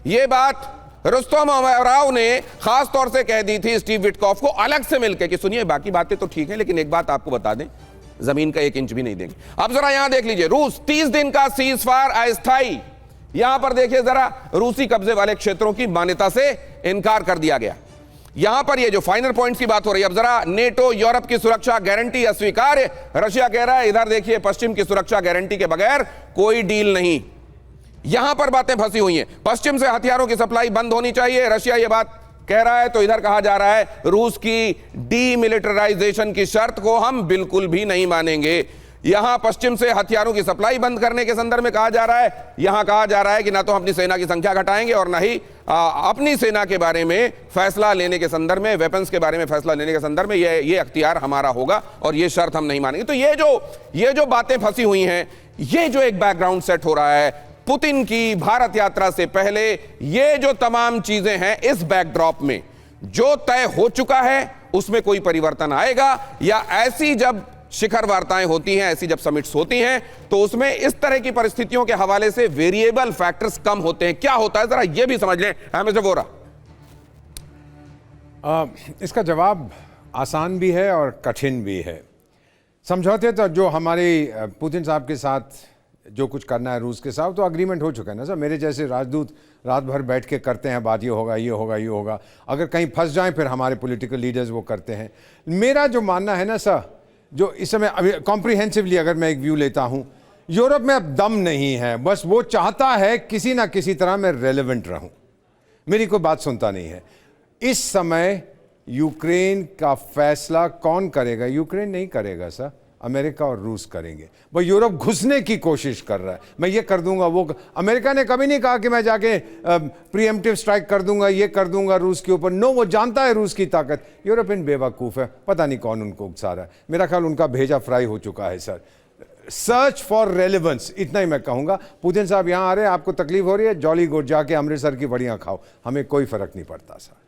[SPEAKER 1] ये बात रुस्तम राव ने खास तौर से कह दी थी स्टीव विटकॉफ को अलग से मिलकर कि सुनिए, बाकी बातें तो ठीक है, लेकिन एक बात आपको बता दें, जमीन का 1 इंच भी नहीं देंगे। अब जरा यहां देख लीजिए, रूस 30 दिन का सीज फायर अस्थायी। यहां पर देखिए जरा, रूसी कब्जे वाले क्षेत्रों की मान्यता से इनकार कर दिया गया। यहां पर ये जो फाइनल पॉइंट्स की बात हो रही है, अब जरा नेटो, यूरोप की सुरक्षा गारंटी अस्वीकार्य, रशिया कह रहा है। इधर देखिए, पश्चिम की सुरक्षा गारंटी के बगैर कोई डील नहीं। यहां पर बातें फंसी हुई हैं। पश्चिम से हथियारों की सप्लाई बंद होनी चाहिए, रशिया ये बात कह रहा है, तो इधर कहा जा रहा है रूस की डीमिलिटराइजेशन की शर्त को हम बिल्कुल भी नहीं मानेंगे। यहां पश्चिम से हथियारों की सप्लाई बंद करने के संदर्भ में कहा जा रहा है, यहां कहा जा रहा है कि ना तो अपनी सेना की संख्या घटाएंगे और ना ही अपनी सेना के बारे में फैसला लेने के संदर्भ में, वेपन्स के बारे में फैसला लेने के संदर्भ में ये अख्तियार हमारा होगा और ये शर्त हम नहीं मानेंगे। तो ये जो बातें फंसी हुई हैं, ये जो एक बैकग्राउंड सेट हो रहा है पुतिन की भारत यात्रा से पहले, ये जो तमाम चीजें हैं, इस बैकड्रॉप में जो तय हो चुका है उसमें कोई परिवर्तन आएगा, या ऐसी जब शिखर वार्ताएं होती हैं, ऐसी जब समिट्स होती हैं, तो उसमें इस तरह की परिस्थितियों के हवाले से वेरिएबल फैक्टर्स कम होते हैं। क्या होता है जरा ये भी समझ लें। मिस्टर वोरा,
[SPEAKER 4] इसका जवाब आसान भी है और कठिन भी है। समझौते तो जो हमारे पुतिन साहब के साथ जो कुछ करना है रूस के साथ तो अग्रीमेंट हो चुका है ना सर। मेरे जैसे राजदूत रात भर बैठ के करते हैं बात, ये होगा ये होगा ये होगा, अगर कहीं फंस जाएं फिर हमारे पॉलिटिकल लीडर्स वो करते हैं। मेरा जो मानना है ना सर, जो इस समय अभी कॉम्प्रिहेंसिवली अगर मैं एक व्यू लेता हूँ, यूरोप में अब दम नहीं है, बस वो चाहता है किसी ना किसी तरह मैं रेलेवेंट रहूँ, मेरी कोई बात सुनता नहीं है। इस समय यूक्रेन का फैसला कौन करेगा? यूक्रेन नहीं करेगा सर, अमेरिका और रूस करेंगे। वो यूरोप घुसने की कोशिश कर रहा है, मैं ये कर दूंगा वो अमेरिका ने कभी नहीं कहा कि मैं जाके प्रीएम्प्टिव स्ट्राइक कर दूंगा, ये कर दूंगा रूस के ऊपर। नो, वो जानता है रूस की ताकत। यूरोपियन बेवकूफ़ है, पता नहीं कौन उनको उकसा रहा है। मेरा ख्याल उनका भेजा फ्राई हो चुका है सर। सर्च फॉर रेलेवेंस, इतना ही मैं कहूँगा। पुतिन साहब यहाँ आ रहे हैं, आपको तकलीफ हो रही है, जॉली गुड जाके अमृतसर की बड़ियाँ खाओ, हमें कोई फर्क नहीं पड़ता सर।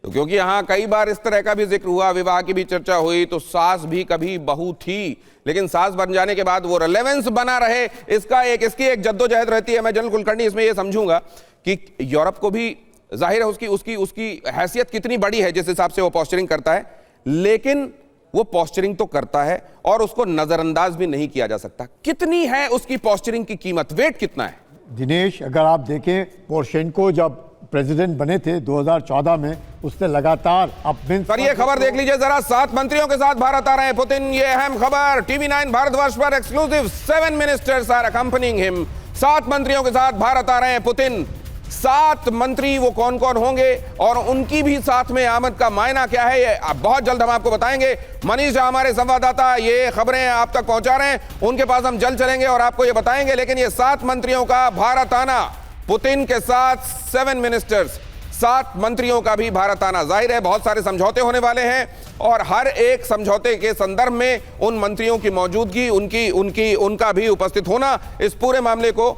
[SPEAKER 1] तो क्योंकि यहाँ कई बार इस तरह का भी जिक्र हुआ, विवाह की भी चर्चा हुई, तो सास भी कभी बहू थी, लेकिन सास बन जाने के बाद वो रिलेवेंस बना रहे, इसकी एक जद्दोजहद रहती है। मैं जनरल कुलकर्णी इसमें ये समझूंगा कि यूरोप को भी जाहिर है उसकी हैसियत कितनी बड़ी है जिस हिसाब से वो पोस्चरिंग करता है, लेकिन वो पोस्चरिंग तो करता है और उसको नजरअंदाज भी नहीं किया जा सकता। कितनी है उसकी पोस्चरिंग की कीमत, वेट कितना है?
[SPEAKER 2] दिनेश, अगर आप देखें पोरोशेंको जब प्रेसिडेंट बने थे 2014 में, उसने लगातार अपने
[SPEAKER 1] सर ये खबर देख लीजिए जरा, 7 मंत्रियों के साथ भारत आ रहे हैं पुतिन। ये अहम खबर TV9 भारतवर्ष पर exclusive. 7 ministers are accompanying him. 7 मंत्रियों के साथ भारत आ रहे हैं पुतिन। 7 मंत्री वो कौन कौन होंगे और उनकी भी साथ में आमद का मायना क्या है, ये बहुत जल्द हम आपको बताएंगे। मनीष झा हमारे संवाददाता ये खबरें आप तक पहुंचा रहे हैं, उनके पास हम जल्द चलेंगे और आपको ये बताएंगे। लेकिन ये 7 मंत्रियों का भारत आना, पुतिन के साथ 7 मिनिस्टर्स, 7 मंत्रियों का भी भारत आना, जाहिर है बहुत सारे समझौते होने वाले हैं और हर एक समझौते के संदर्भ में उन मंत्रियों की मौजूदगी, उनका भी उपस्थित होना इस पूरे मामले को,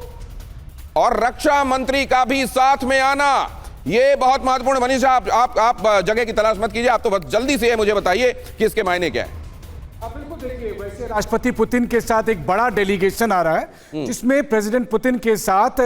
[SPEAKER 1] और रक्षा मंत्री का भी साथ में आना, ये बहुत महत्वपूर्ण। मनीष आप जगह की तलाश मत कीजिए, आप तो बस जल्दी से मुझे बताइए कि इसके मायने क्या है।
[SPEAKER 3] आप बिल्कुल देखिए, वैसे राष्ट्रपति पुतिन के साथ एक बड़ा डेलीगेशन आ रहा है जिसमें प्रेसिडेंट पुतिन के साथ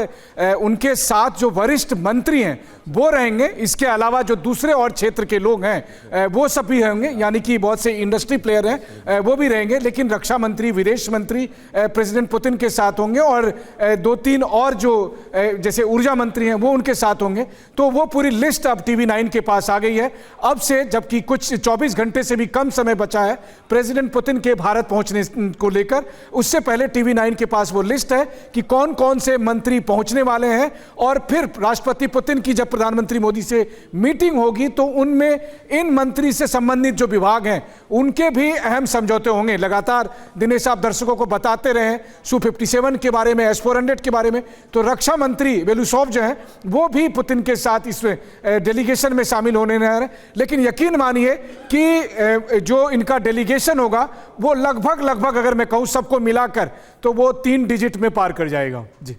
[SPEAKER 3] उनके साथ जो वरिष्ठ मंत्री हैं वो रहेंगे। इसके अलावा जो दूसरे और क्षेत्र के लोग हैं वो सब भी होंगे, यानी कि बहुत से इंडस्ट्री प्लेयर हैं वो भी रहेंगे। लेकिन रक्षा मंत्री, विदेश मंत्री प्रेसिडेंट पुतिन के साथ होंगे और 2-3 और जो जैसे ऊर्जा मंत्री हैं वो उनके साथ होंगे। तो वो पूरी लिस्ट अब TV9 के पास आ गई है अब से, जबकि कुछ 24 घंटे से भी कम समय बचा है प्रेसिडेंट पुतिन के भारत पहुंचने को लेकर। उससे पहले TV9 के पास वो लिस्ट है कि कौन कौन से मंत्री पहुंचने वाले हैं, और फिर राष्ट्रपति पुतिन की जब प्रधानमंत्री मोदी से मीटिंग होगी तो उनमें इन मंत्री से संबंधित जो विभाग हैं उनके भी अहम समझौते होंगे। लगातार दिनेश आप दर्शकों को बताते रहे Su-57 के बारे में, S-400 के बारे में, तो रक्षा मंत्री बेलूसोव जो है वो भी पुतिन के साथ इस डेलीगेशन में शामिल होने रहे हैं। लेकिन यकीन मानिए कि जो इनका डेलीगेशन होगा वो लगभग अगर मैं कहूं सबको मिलाकर तो वो 3 डिजिट में पार कर जाएगा जी।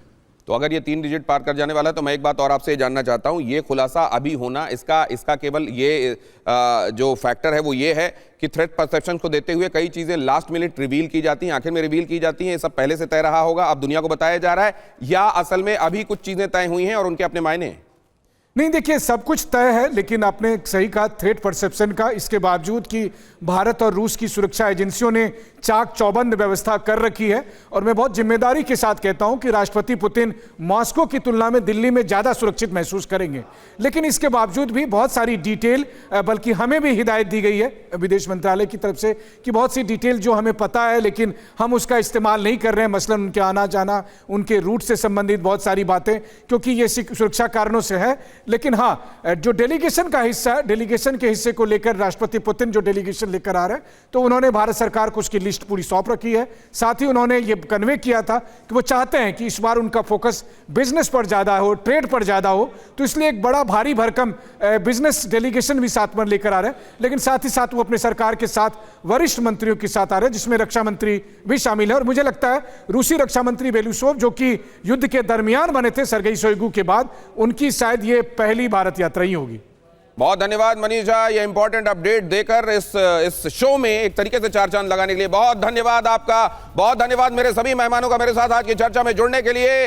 [SPEAKER 1] तो अगर ये 3 डिजिट पार कर जाने वाला है तो मैं एक बात और आपसे जानना चाहता हूं, ये खुलासा अभी होना, इसका केवल ये जो फैक्टर है वो ये है कि थ्रेट परसेप्शन को देते हुए कई चीजें लास्ट मिनट रिवील की जाती हैं, आखिर में रिवील की जाती हैं। ये सब पहले से तय रहा होगा, अब दुनिया को बताया जा रहा है, या असल में अभी कुछ चीजें तय हुई हैं और उनके अपने मायने हैं?
[SPEAKER 3] नहीं, देखिए सब कुछ तय है, लेकिन आपने सही कहा थ्रेट परसेप्शन का, इसके बावजूद कि भारत और रूस की सुरक्षा एजेंसियों ने चाक चौबंद व्यवस्था कर रखी है। और मैं बहुत जिम्मेदारी के साथ कहता हूं कि राष्ट्रपति पुतिन मॉस्को की तुलना में दिल्ली में ज़्यादा सुरक्षित महसूस करेंगे। लेकिन इसके बावजूद भी बहुत सारी डिटेल, बल्कि हमें भी हिदायत दी गई है विदेश मंत्रालय की तरफ से कि बहुत सी डिटेल जो हमें पता है लेकिन हम उसका इस्तेमाल नहीं कर रहे हैं, मसलन उनके आना जाना, उनके रूट से संबंधित बहुत सारी बातें, क्योंकि ये सुरक्षा कारणों से है। लेकिन हाँ, जो डेलीगेशन का हिस्सा है, डेलीगेशन के हिस्से को लेकर राष्ट्रपति पुतिन जो डेलीगेशन लेकर आ रहे हैं तो उन्होंने भारत सरकार को उसकी लिस्ट पूरी सौंप रखी है। साथ ही उन्होंने ये कन्वे किया था कि वो चाहते हैं कि इस बार उनका फोकस बिजनेस पर ज्यादा हो, ट्रेड पर ज्यादा हो, तो इसलिए एक बड़ा भारी भरकम बिजनेस डेलीगेशन भी साथ में लेकर आ रहे हैं। लेकिन साथ ही साथ वो अपने सरकार के साथ वरिष्ठ मंत्रियों के साथ आ रहे हैं, जिसमें रक्षा मंत्री भी शामिल है। और मुझे लगता है रूसी रक्षा मंत्री बेलूसोव, जो कि युद्ध के दरमियान बने थे सर्गेई शोइगु के बाद, उनकी शायद ये पहली भारत यात्रा ही होगी।
[SPEAKER 1] बहुत धन्यवाद मनीष झा, ये इंपॉर्टेंट अपडेट देकर इस शो में एक तरीके से 4 चांद लगाने के लिए बहुत धन्यवाद आपका। बहुत धन्यवाद मेरे सभी मेहमानों का मेरे साथ आज की चर्चा में जुड़ने के लिए।